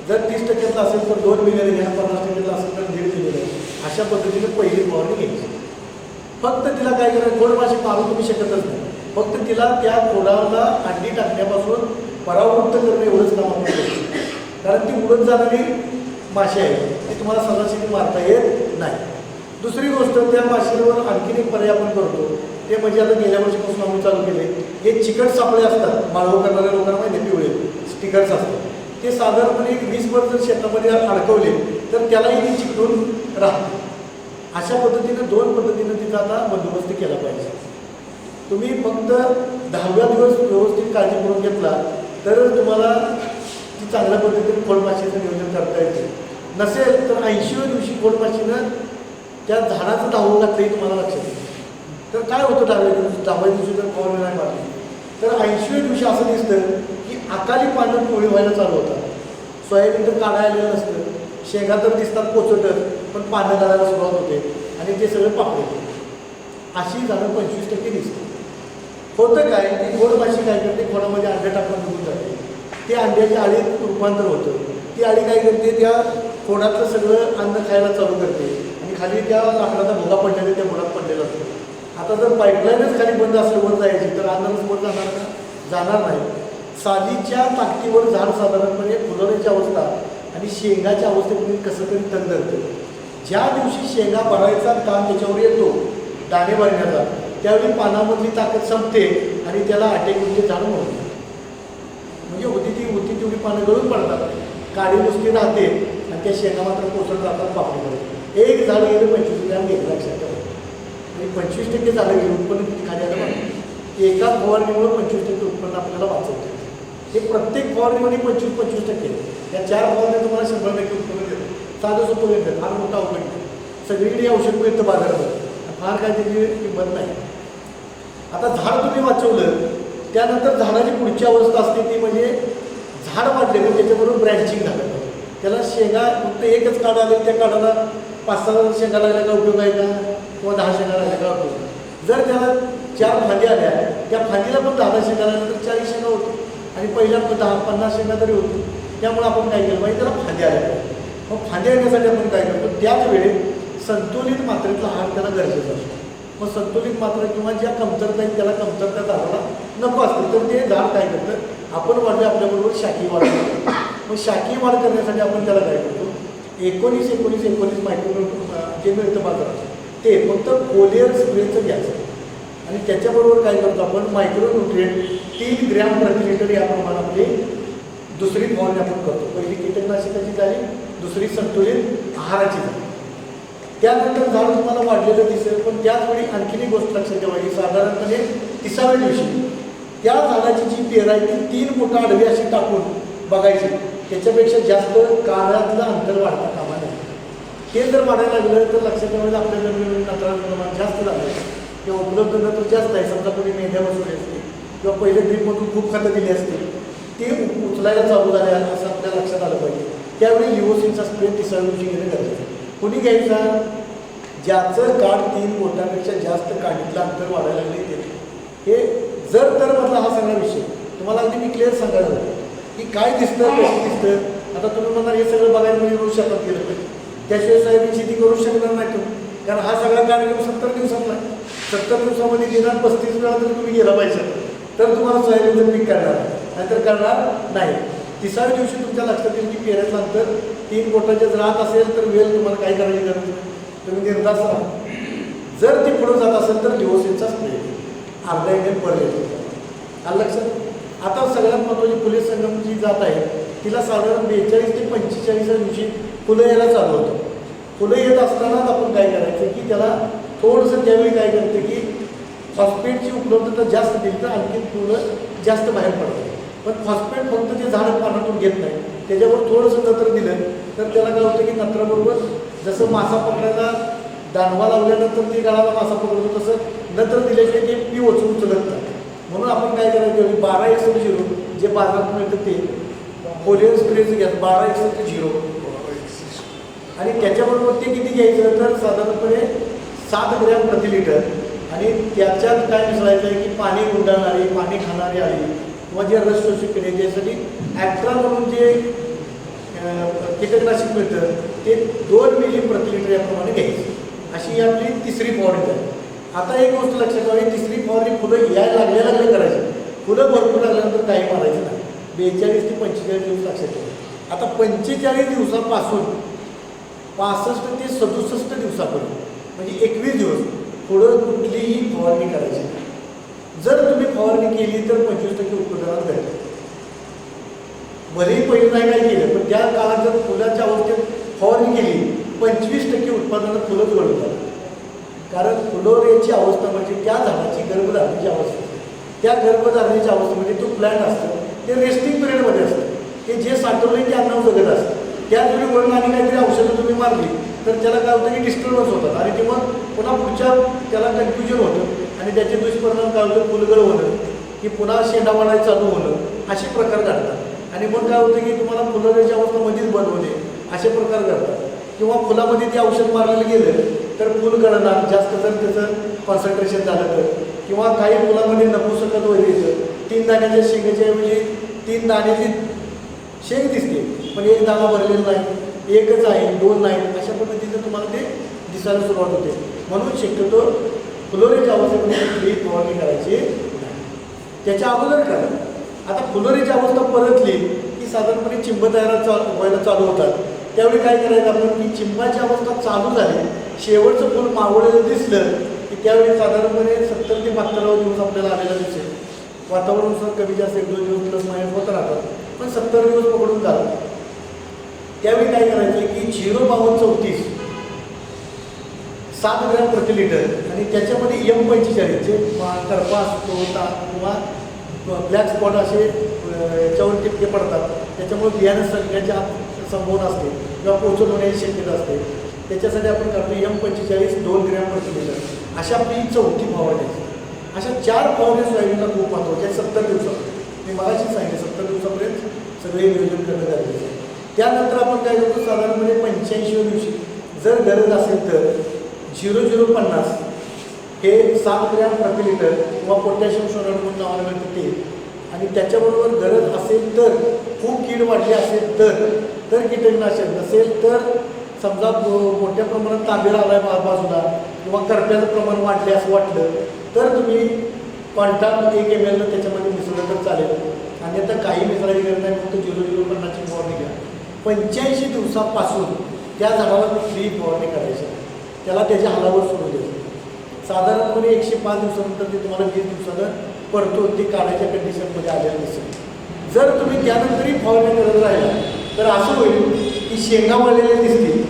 जर 30%ला असेल तर 2 मिली घ्या, 50%ला असेल तर 1.5 मिली घ्या. अशा पद्धतीने पहिली फवारणी घ्यायची. फक्त तिला काय करायचं खोडमाशी मारून तुम्ही शकतच नाही. फक्त तिला त्या खोडाला अंडी टाकण्यापासून परावृत्त करणं एवढंच काम आपण करतो, कारण ती उडत जाणारी माशी आहे ती तुम्हाला सरासरी मारता येत नाही. दुसरी गोष्ट त्या माशीवर आणखीन एक पर्याय आपण करतो ते म्हणजे आता गेल्या वर्षीपासून आम्ही चालू केले हे चिकट सापळे असतात. माळव करणाऱ्या लोकांना माहिती पिवळे स्टिकर्स असतात. ते साधारणपणे 20 वर जर शेतामध्ये अडकवले तर त्यालाही ती चिकटून राहते. अशा पद्धतीने 2 पद्धतीने तिचा आता बंदोबस्त केला पाहिजे. तुम्ही फक्त 10व्या दिवस व्यवस्थित काळजी करून घेतला तर तुम्हाला ती चांगल्या पद्धतीने खोडमाशीचं नियोजन करता येते. नसेल तर 80व्या दिवशी खोडमाशीनं त्या झाडाचं धावून लागतं हे तुम्हाला लक्षात येईल. तर काय होतं दहाव्या दिवशी जर फवारणी नाही मारली तर 80व्या दिवशी असं दिसतं की अकाली पानं पिवळी व्हायला चालू होतात. सोयाबीन तर काढायला आलेलं नसतं, शेंगा तर दिसतात कोचटच, पण पानं घालायला सुरुवात होते आणि ते सगळं पापड अशी झाडं 25% दिसतं. होतं काय ती गोडमाशी काय करते, खोडामध्ये अंडे टाकून निघून जाते. ते अंड्याच्या आळीत रूपांतर होतं. ती आळी काय करते, त्या खोडातलं सगळं अन्न खायला चालू करते आणि खाली त्या लाकडाचा भोगा पडलेला त्या खोडात पडलेला असतो. आता जर पाईपलाईनच खाली बंद असलं वर जायची तर अन्नच वर जाणार का? जाणार नाही. सालीच्या ताकदीवर झाड साधारणपणे फुलवण्याची अवस्था आणि शेंगाच्या अवस्थेमध्ये कसं तरी तग धरतं. ज्या दिवशी शेंगा भरायचा काम त्याच्यावर येतो दाणे भरण्याचा, त्यावेळी पानामधली ताकद संपते आणि त्याला अटेकुंचे झाड म्हणतात. म्हणजे होती तेवढी पानं गळून पडतात, काळी नुसती राहते आणि त्या शेंगा मात्र कोसळत राहतात पापडीमध्ये. एक झाड गेलं 25 ग्रॅम घेतलं लक्षात ठेवा. आणि 25% झालं गेलं उत्पन्न किती खाली आलं बघा. एका फवारणीमुळे 25% उत्पन्न आपल्याला वाचवतं. हे प्रत्येक फवारणीमध्ये 25%. या 4 फवारण्या तुम्हाला 100% उत्पन्न देतं. साधं सोपं घेतं, फार मोठा अवघड नाही. सगळीकडे औषध मिळतं बाजारात, फार काय त्याची किंमत नाही. आता झाड तुम्ही वाचवलं त्यानंतर झाडाची पुढची अवस्था असते ती म्हणजे झाड वाढले म्हणजे त्याच्याबरोबर ब्रँचिंग झालं. त्याला शेंगा फक्त एकच काढ आले, त्या काढाला 5-6 शेंगा लागल्या का उपयोग आहे का, किंवा 10 शेंगा लागल्या का उपयोग. जर त्याला 4 फांद्या आल्या, त्या फांदीला पण 10 शेंगा लागल्या तर 40 शेंगा होतो आणि पहिल्या 10-50 शेंगा तरी होतो. त्यामुळे आपण काय केलं पाहिजे, त्याला फांद्या आल्या. मग फांद्या येण्यासाठी आपण काय करतो, त्याच वेळेस संतुलित मात्रेतला आहार त्याला गरजेचा असतो. मग संतुलित मात्रा किंवा ज्या कमतरता आहेत त्याला कमतरता झाडाला नको असते तर ते झाड काय करतं, आपण वाढले आपल्याबरोबर शाखी वाढ करतो. मग शाखी वाढ करण्यासाठी आपण त्याला काय करतो, 19 मायक्रोन्यूट्रन जे मिळतं बाजारात ते फक्त फोलियर स्प्रेचं घ्यायचं आणि त्याच्याबरोबर काय करतो आपण मायक्रोन्यूट्रिएंट 3 ग्रॅम प्रति लिटर या प्रमाणामध्ये दुसरी फवारणी आपण करतो. पहिली कीटकनाशकाची झाली, दुसरी संतुलित आहाराची झाली. त्यानंतर झाड तुम्हाला वाढलेलं दिसेल, पण त्याचवेळी आणखीन एक गोष्ट लक्षात ठेवायची, साधारणपणे 30व्या दिवशी त्या झाडाची जी पेर आहे ती 3 बोटं आडवी अशी टाकून बघायची. त्याच्यापेक्षा जास्त काळातलं अंतर वाढता कामा नये. ते जर वाढायला लागलं तर लक्षात ठेवायचं आपल्या जमिनीमध्ये नत्राचं प्रमाण जास्त झालं किंवा उपलब्ध नत्र जास्त आहे. समजा कोणी मेंढ्या बसवली असते किंवा पहिले ड्रीपमधून खूप खतं दिली असते, ते उचलायला चालू झाले असं आपल्या लक्षात आलं पाहिजे. त्यावेळी लिओसिनचा स्प्रे 30व्या दिवशी घेणं गरजेचं आहे. कुणी घ्यायचा, ज्याचं काठ 3 बोटांपेक्षा जास्त काठीतलं अंतर वाढायला लागले ते. हे जर तर म्हटलं हा सगळा विषय तुम्हाला अगदी मी क्लिअर सांगायला लागलो की काय दिसतं कसं दिसतं. आता तुम्ही म्हणणार हे सगळं बघायला म्हणजे रोज शेतात गेलं पाहिजे, त्याशिवाय सोयाबीन शेती करू शकणार नाही तुम्ही. कारण हा सगळा कार्यक्रम 70 दिवसात नाही. 70 दिवसामध्ये निदान 35 वेळा जर तुम्ही गेला पाहिजे तर तुम्हाला सोयाबीनचं पीक करणार, नाहीतर करणार नाही. 30व्या दिवशी तुमच्या लक्षात येईल की पेऱ्याचं अंतर 3 बोटांचे राहत असेल तर वेळ तुम्हाला काय करायची गरज नाही, तुम्ही निर्धास्त राहा. जर ती पुढे जात असेल तर लिओसिनचा स्प्रे अर्धा एम पर लिटर आलं लक्षात. आता सगळ्यात महत्त्वाची फुले संगम जी जात आहे तिला साधारण 42 ते 45व्या दिवशी फुलं यायला चालू होतं. फुलं येत असतानाच आपण काय करायचं की त्याला थोडंसं त्यावेळी काय करतं की फॉस्फेटची उपलब्धता जास्त दिली तर आणखी फुलं जास्त बाहेर पडतात. पण फॉस्फेट फक्त ते झाड पानातून घेत नाही, त्याच्यावर थोडंसं नत्र दिलं तर त्याला काय होतं की नत्राबरोबर जसं मासा पकडायला दांडवा लावल्यानंतर ते गाळाला मासा पकडतो तसं नत्र दिल्याशिवाय ते पी उचलत नाही. म्हणून आपण काय करायचं 12-1-0 जे बाजारात मिळतं ते फोलियर स्प्रेचं घ्या 12-1-0 आणि त्याच्याबरोबर ते किती घ्यायचं तर साधारणपणे 7 ग्रॅम प्रति लिटर. आणि त्याच्यात काय मिसळायचं आहे की पाणी गुंडाळणारी पाणी खाणारी आली किंवा जे रस शोषक केले ज्यासाठी ॲक्ट्रा म्हणून जे कीटकनाशक मिळतं ते 2 मिली प्रति लिटर याप्रमाणे घ्यायचं. अशी आपली 3री फवारणी झाली. आता एक गोष्ट लक्षात ठेवा, 3री फवारणी फुलं यायला लागले करायची. फुलं भरपूर लागल्यानंतर काही मारायचं नाही. 42 ते 45 दिवस लक्षात ठेवा. आता 45 दिवसापासून 65 ते 67 दिवसापर्यंत म्हणजे 21 दिवस पुढं कुठलीही फवारणी करायची. जर तुम्ही फवारणी केली तर 25% उत्पादनात भेटेल. भलेही पहिले नाही काय केलं पण त्या काळात जर फुलाच्या अवस्थेत फवारणी केली 25% उत्पादनात फुलंच घडवतात. कारण फ्लोरेची अवस्था म्हणजे त्या झाडाची गर्भधारणेची अवस्था. त्या गर्भधारणेच्या अवस्थेमध्ये तो प्लॅन्ट असतो ते रेस्टिंग पिरियडमध्ये असतं. ते जे साठवले ते अन्नावर जगत असतं. त्याच वेळी वरून आणि काहीतरी औषधं तुम्ही मारली तर त्याला काय होतं की डिस्टर्बन्स होतात आणि ते मग पुन्हा पुढच्या त्याला कन्फ्युजन होतं आणि त्याचे दुष्परिणाम काय होतं, फुलगळ होणं, की पुन्हा शेंडा वाढायला चालू होणं, असे प्रकार घडतात. आणि मग काय होतं की तुम्हाला फुलगळीच्या अवस्था मध्येच बंद होणे, असे प्रकार घडतात. किंवा फुलामध्ये ते औषध मारलेलं गेलं तर फुल गळणार, जास्त जर त्याचं कॉन्सन्ट्रेशन झालं तर. किंवा काही फुलामध्ये नपुसकत वगैरे येतं, 3 दाण्याच्या शेंगाच्या ऐवजी 3 दाण्याची शेंग दिसते पण एक दाणा भरलेला नाही, एकच आहे, 2 नाही, अशा पद्धतीनं तुम्हाला ते दिसायला सुरुवात होते. म्हणून शक्यतो फुलोरीच्या अवस्थेमध्ये कुठलीही फवारणी करायची नाही, त्याच्या अगोदर करा. आता फुलोरीची अवस्था परतली की साधारणपणे चिंब तयार व्हायला चालू होतात. त्यावेळी काय करायचं आपण की चिंबाची अवस्था चालू झाली, शेवटचं फुल मावळलेलं दिसलं की त्यावेळी साधारणपणे 70 ते 72 दिवस आपल्याला आलेला दिसेल. वातावरणानुसार कमी जास्त 1-2 दिवस प्लस मायनस होत राहतात, पण 70 दिवस पकडून जातात. त्यावेळी काय करायचं की 0,5234 7 ग्रॅम प्रति लिटर आणि त्याच्यामध्ये M45 जे करपा असतो किंवा ब्लॅक स्पॉट असे याच्यावर टिपके पडतात, त्याच्यामुळे बियाणं सगळ्याच्या संभावना असते किंवा पोचून होण्याची शक्यता असते. त्याच्यासाठी आपण करतो M45 2 ग्रॅम प्रति लिटर. अशा आपली 4थी फवारणी. अशा 4 फवारणी सोयाबीनला खूप महत्त्वाच्या आहेत 70 दिवसात. मी मगाशी सांगितले 70 दिवसापर्यंत सगळे नियोजन करणं गरजेचं आहे. त्यानंतर आपण काय करतो साधारणपणे 85व्या दिवशी जर गरज असेल तर 0050 हे 7 ग्रॅम प्रति लिटर किंवा पोटॅशियम सोनाट म्हणून नावाला मिळतं ते. आणि त्याच्याबरोबर गरज असेल तर खूप कीड वाढली असेल तर कीटकनाशक नसेल तर समजा मोठ्या प्रमाणात तांबेरा आला आहे बाजूला किंवा करप्याचं प्रमाण वाढले असं वाटलं तर तुम्ही कॉन्टॅक्ट 1 ml त्याच्यामध्ये मिसळलं तर चालेल. आणि आता काही मिसळायची गरज नाही, फक्त 0050ची फवारणी घ्या. 85 दिवसापासून त्या झाडाला कुठलीही फवारणी करायची, त्याला त्याच्या हालावर सोडू द्यायचं. साधारणपणे 105 दिवसानंतर ते तुम्हाला 20 दिवसानं परतून ते काढायच्या कंडिशनमध्ये आलेलं दिसेल. जर तुम्ही त्यानंतरही फवारणी करत राहिला तर असं होईल की शेंगा वळलेल्या दिसतील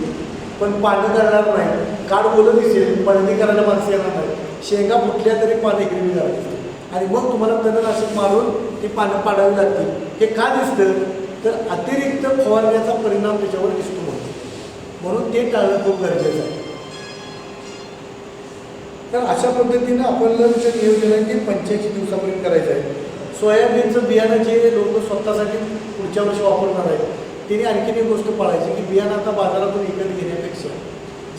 पण पाणी करणार नाही, काढ ओलं दिसेल, पळणी करायला माणसं येणार नाही, शेंगा फुटल्या तरी पाणी हिरवी करायची आणि मग तुम्हाला तणनाशक मारून ती पानं पाडावी लागतील. हे का दिसतं तर अतिरिक्त फवारण्याचा परिणाम त्याच्यावर दिसतो म्हणून ते टाळणं खूप गरजेचं आहे. तर अशा पद्धतीनं आपल्याला जे नियोजन आहे ते 85 दिवसापर्यंत करायचं आहे. सोयाबीनचं बियाणं जे लोक स्वतःसाठी पुढच्या वर्षी वापरणार आहेत त्यांनी आणखीन एक गोष्ट पाळायची की बियाणं आता बाजारातून विकत घेण्यापेक्षा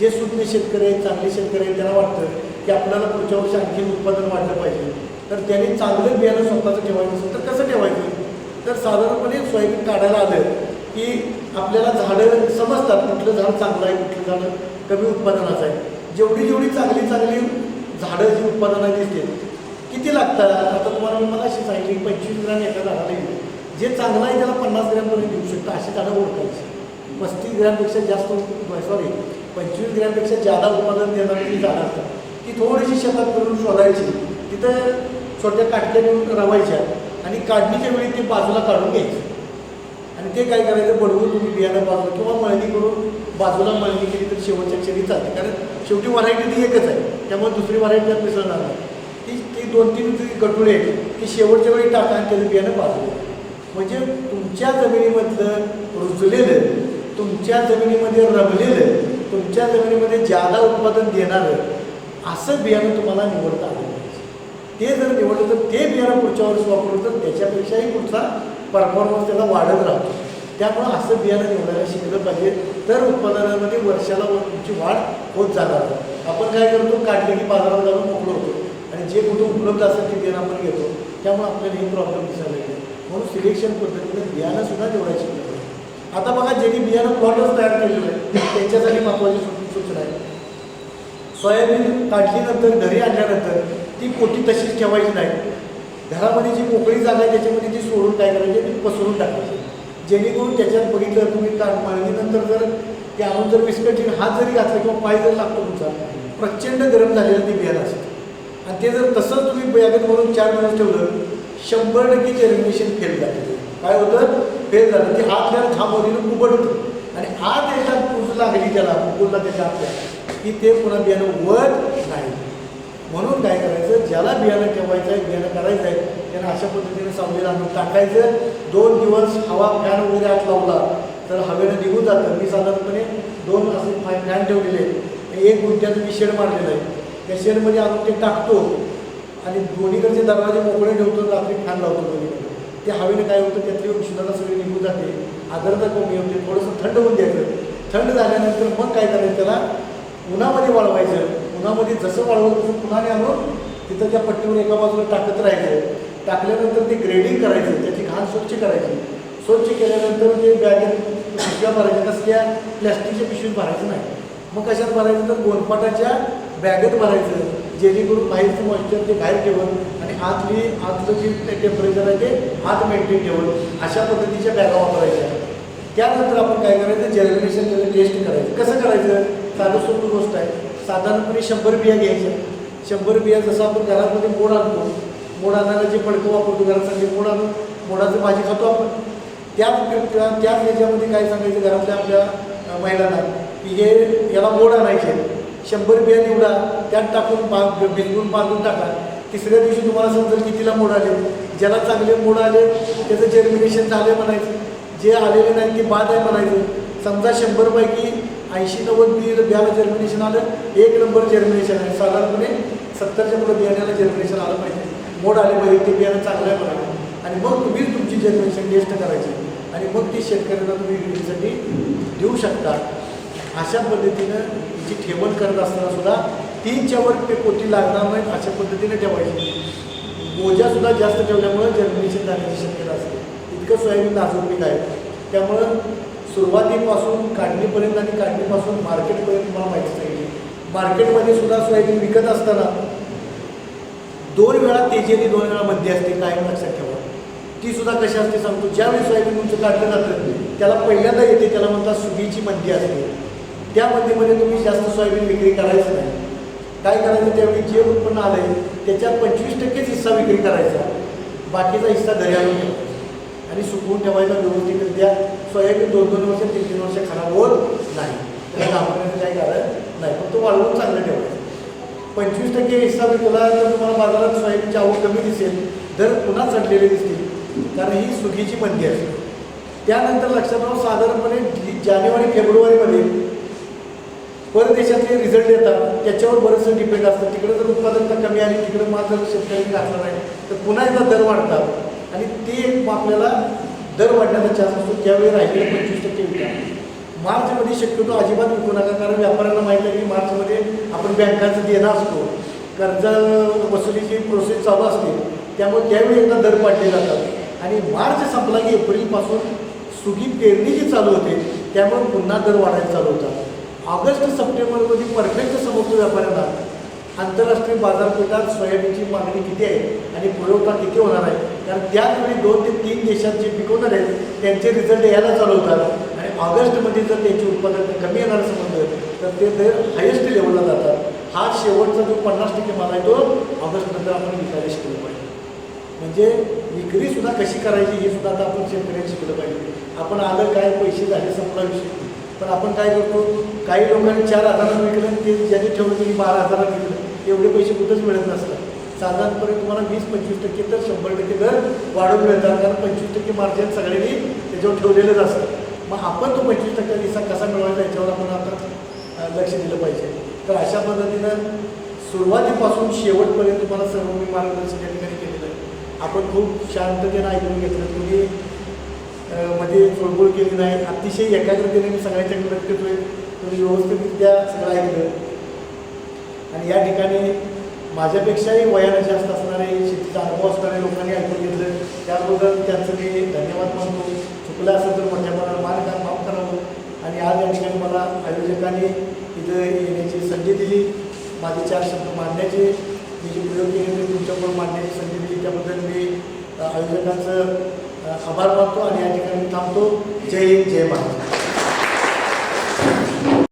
जे सुज्ञ शेतकरी आहेत, चांगले शेतकरी आहेत, त्यांना वाटतं की आपल्याला पुढच्या वर्षी आणखीन उत्पादन वाढलं पाहिजे, तर त्यांनी चांगलं बियाणं स्वतःचं ठेवायचं असेल तर कसं ठेवायचं. तर साधारणपणे सोयाबीन काढायला आलं की आपल्याला झाडं समजतात कुठलं झाड चांगलं आहे, कुठलं झाड कमी उत्पादनाचं आहे. जेवढी चांगली झाडं जी उत्पादनाची दिसतील किती लागतात. आता तुम्हाला मी मगाशी सांगितली 25 ग्रॅम एका झाडाला येईल, जे चांगलं आहे त्याला 50 ग्रॅमपर्यंत देऊ शकतं. अशी झाडं ओळखायची. 35 ग्रॅमपेक्षा जास्त 25 ग्रॅमपेक्षा जादा उत्पादन देणारी जी झाडं असतात ती थोडीशी शेतात करून शोधायची, तिथं छोट्या काटक्या देऊन रवायच्या आणि काढणीच्या वेळी ते बाजूला काढून घ्यायचं आणि ते काय करायचं बडवून तुम्ही बियाणं बाजूला किंवा मळणी करून बाजूला मळणी केली तर शेवटच्या क्षणी चालते. कारण शेवटी व्हरायटी ती एकच आहे, त्यामुळे दुसरी व्हरायटी त्यात मिसळणार नाही. ती 2-3 गटुळे ती शेवटच्या वेळी टाका आणि त्याचं बियाणं बाजूला. म्हणजे तुमच्या जमिनीमधलं रुजलेलं, तुमच्या जमिनीमध्ये रमलेलं, तुमच्या जमिनीमध्ये जादा उत्पादन देणारं असं बियाणं तुम्हाला निवडता आलं पाहिजे. ते जर निवडलं तर ते बियाणं पुढच्या वर्षी वापरलं तर त्याच्यापेक्षाही पुढचा परफॉर्मन्स त्याचा वाढत राहतो. त्यामुळं असं बियाणं निवडायला शिकलं पाहिजे, तर उत्पादनामध्ये वर्षाला तुमची वाढ होत जाणार. आपण काय करतो, काढले की बाजारात जाऊन मोकळं होतो आणि जे कुठं उपलब्ध असेल ते बियाणं आपण घेतो, त्यामुळे आपल्याला हे प्रॉब्लेम दिसायला लागले. म्हणून सिलेक्शन पद्धतीने बियाणंसुद्धा निवडायची गरज आहे. आता बघा ज्यांनी बियाणं प्लॉटच तयार केलेलं आहे त्यांच्यासाठी महत्त्वाची सूचना आहे. सोयाबीन काढलीनंतर घरी आणल्यानंतर ती पोटी तशीच ठेवायची नाही. घरामध्ये जी मोकळी जागा आहे त्याच्यामध्ये ती सोडून काय करायची, ती पसरून टाकायची, जेणेकरून त्याच्यात बघितलं तुम्ही मळणीनंतर जर ते आणून जर विस्कटची हात जरी घातला किंवा पाय जर लागतो तुमचा, प्रचंड गरम झालेलं ते बियाणं असतं आणि ते जर तसंच तुम्ही बॅगेत म्हणून 4 दिवस ठेवलं 100% जर्मिनेशन फेल झालं. काय होतं, फेल झालं. ते आतल्या थांबवलीनं उघडतं आणि आत एकदा पूज लागली त्याला कुकुलला त्याच्या आपल्या की ते पुन्हा बियाणं वळत नाही. म्हणून काय करायचं, ज्याला बियाणं ठेवायचं आहे, बियाणं करायचं आहे, त्यानं अशा पद्धतीने सावलीला आणून टाकायचं. 2 दिवस हवा फॅन वगैरे आत लावला तर हवेनं निघून जातं. मी साधारणपणे 2 असे फॅन ठेवलेले आहेत. 1 गुंठ्याचं मी शेड मारलेलं आहे. त्या शेडमध्ये आणून ते टाकतो आणि दोन्हीकडचे दरवाजे मोकळे ठेवतो. रात्री फॅन लावतो दोन्हीकडे. ते हवेनं काय होतं, त्यातली उष्णता सगळी निघून जाते, आर्द्रता कमी होते, थोडंसं थंड होऊन द्यायचं. थंड झाल्यानंतर मग काय करायचं, त्याला उन्हामध्ये वाळवायचं. उन्हामध्ये जसं वाळवलं तसं पुन्हाने आणून तिथं त्या पट्टीवर एका बाजूला टाकत राहायचं. टाकल्यानंतर ते ग्रेडिंग करायचं, त्याची घाण स्वच्छ करायची. स्वच्छ केल्यानंतर ते बॅगेत पिशव्या भरायच्या. कसल्या प्लॅस्टिकच्या पिशवीत भरायचं नाही. मग कशात भरायचं तर गोनपाटाच्या बॅगेत भरायचं, जेणेकरून बाहेरचं मॉइश्चर ते बाहेर ठेवून आणि आतलं जे टेम्परेचर आहे ते आत मेंटेन ठेवून अशा पद्धतीच्या बॅगा वापरायच्या. त्यानंतर आपण काय करायचं, जर्मिनेशन त्याचं टेस्ट करायचं. कसं करायचं, साधं सोपी गोष्ट आहे. साधारणपणे 100 बिया घ्यायच्या. 100 बिया जसं आपण घरामध्ये मोड आणतो, मोड आणायला जे पडकं वापरतो घरात, सगळे मोड आणून मोडाची भाजी खातो आपण. त्याच याच्यामध्ये काय सांगायचं घरातल्या आपल्या महिलांना की याला मोड आणायचे. 100 बिया निवडा, त्यात टाकून भिजवून बांधून टाका. तिसऱ्या दिवशी तुम्हाला समजेल कितीला मोड आले. ज्याला चांगले मोड आले त्याचं जर्मिनेशन झाले म्हणायचं, जे आलेले नाही ते बाद आहे म्हणायचं. समजा 100 पैकी 80-90 बियाला जर्मिनेशन आलं, 1 नंबर जर्मिनेशन आहे. साधारणपणे 70च्या पुढे बियाण्याला जर्मिनेशन आलं पाहिजे, मोड आले पाहिजे, ते बियाणं चांगलं आहे म्हणायचं. आणि मग तुम्हीच तुमची जर्मिनेशन टेस्ट करायची आणि मग ती शेतकऱ्यांना तुम्ही विक्रीसाठी देऊ शकता. अशा पद्धतीनं तिची ठेवण करत असताना सुद्धा 3च्या वर ते पोती लागणार नाहीत अशा पद्धतीने ठेवायची. बोजासुद्धा जास्त ठेवल्यामुळं जर्मिनेशन झाण्याची शक्यता असते. इतकं सोयाबीन नाजूक पीक आहे. त्यामुळं सुरुवातीपासून काढणीपर्यंत आणि काढणीपासून मार्केटपर्यंत तुम्हाला माहिती सांगितली. मार्केटमध्ये सुद्धा सोयाबीन विकत असताना 2 वेळा तेजी आणि 2 वेळा मध्ये असते, कायम लक्षात ठेवा. ती सुद्धा कशी असते सांगतो. ज्यावेळी सोयाबीन तुमचं काढलं जातं त्याला पहिल्यांदा येते, त्याला म्हणतात सुगीची मंदी असते. त्या मंदीमध्ये तुम्ही जास्त सोयाबीन विक्री करायचं नाही. काय करायचं, त्यावेळी जे उत्पन्न आलं आहे त्याच्यात 25%च हिस्सा विक्री करायचा, बाकीचा हिस्सा घरी आणून ठेवायचा आणि सुकवून ठेवायचा व्यवस्थितरित्या. सोयाबीन 2-2 वर्ष 3-3 वर्ष खराब होत नाही, त्याला घाबरण्याचं काही कारण नाही, फक्त वाळवून चांगलं ठेवायचं. 25% हिस्सा विकला तर तुम्हाला बाजारात सोयाबीनची आवक कमी दिसेल, दर पुन्हा चढलेले दिसतील, कारण ही सुगीची मंदी असते. त्यानंतर लक्षात राहून साधारणपणे जानेवारी-फेब्रुवारीमध्ये परदेशातले रिझल्ट येतात, त्याच्यावर बरंचसं डिपेंड असतं. तिकडे जर उत्पादकता कमी आली, तिकडे माल जर शेतकऱ्यांनी घातला नाही तर पुन्हा एकदा दर वाढतात आणि ते एक आपल्याला दर वाढण्याचा चान्स असतो. त्यावेळी राहिलेले 25% विका. मार्चमध्ये शक्यतो अजिबात विकू नका, कारण व्यापाऱ्यांना माहीत आहे की मार्चमध्ये आपण बँकांचं देणं असतो, कर्ज वसुलीची प्रोसेस चालू असते. त्यामुळे त्यावेळी एकदा दर वाढले जातात आणि मार्च संपला की एप्रिलपासून सुगी पेरणीची चालू होते, त्यामुळे पुन्हा दर वाढायला चालू होतात. ऑगस्ट-सप्टेंबरमध्ये परफेक्ट समजतो व्यापाऱ्यांना आंतरराष्ट्रीय बाजारपेठात सोयाबीनची मागणी किती आहे आणि पुरवठा किती होणार आहे. कारण त्याचवेळी 2 ते 3 देशात जे पिकवणार आहेत त्यांचे रिझल्ट यायला चालू होतात आणि ऑगस्टमध्ये जर त्यांची उत्पादकता कमी येणार समजलं तर ते दर हायेस्ट लेवलला जातात. हा शेवटचा जो 50% माल आहे तो ऑगस्टनंतर आपण विकायला शिकलो पाहिजे. म्हणजे विक्रीसुद्धा कशी करायची हे सुद्धा आता आपण शेतकऱ्यांनी शिकलं पाहिजे. आपण आलं काय, पैसे झाले, संपला विषय. पण आपण काय करतो, काही लोकांनी 4,000 विकलं, ते ज्यांनी ठेवलं त्यांनी 12,000 विकलं. एवढे पैसे कुठंच मिळत नसतात. साधारणपणे तुम्हाला 20-25% तर 100% दर वाढून मिळतात, कारण 25% मार्जिन सगळ्यांनी त्याच्यावर ठेवलेलंच असतं. मग आपण तो 25% हिस्सा कसा मिळवायचा याच्यावर आपण आता लक्ष दिलं पाहिजे. तर अशा पद्धतीनं सुरुवातीपासून शेवटपर्यंत तुम्हाला सर्व मी मार्गदर्शन या ठिकाणी केलेलं आहे. आपण खूप शांततेनं ऐकून घेतलं, तुम्ही मध्ये चुळबुळ केली नाही, अतिशय एकाग्रतेने मी सगळ्यांच्याकडे लक्ष देतोय. तुम्ही व्यवस्थितरित्या सगळं ऐकलं आणि या ठिकाणी माझ्यापेक्षाही वयाने जास्त असणारे, शेतीचा अनुभव असणारे लोकांनी ऐकून घेतलं, त्याबद्दल त्यांचं मी धन्यवाद मानतो. चुकलं असेल तर मोठ्या मनाला माफ करावं. आणि आज या ठिकाणी मला आयोजकांनी इथं येण्याची संधी दिली, माझे 4 शब्द मांडण्याचे, मी जे प्रयोग केले ते तुमच्याकडून मांडण्याची संधी दिली, त्याबद्दल मी आयोजकांचं आभार मानतो आणि या ठिकाणी थांबतो. जय हिंद, जय महाराष्ट्र.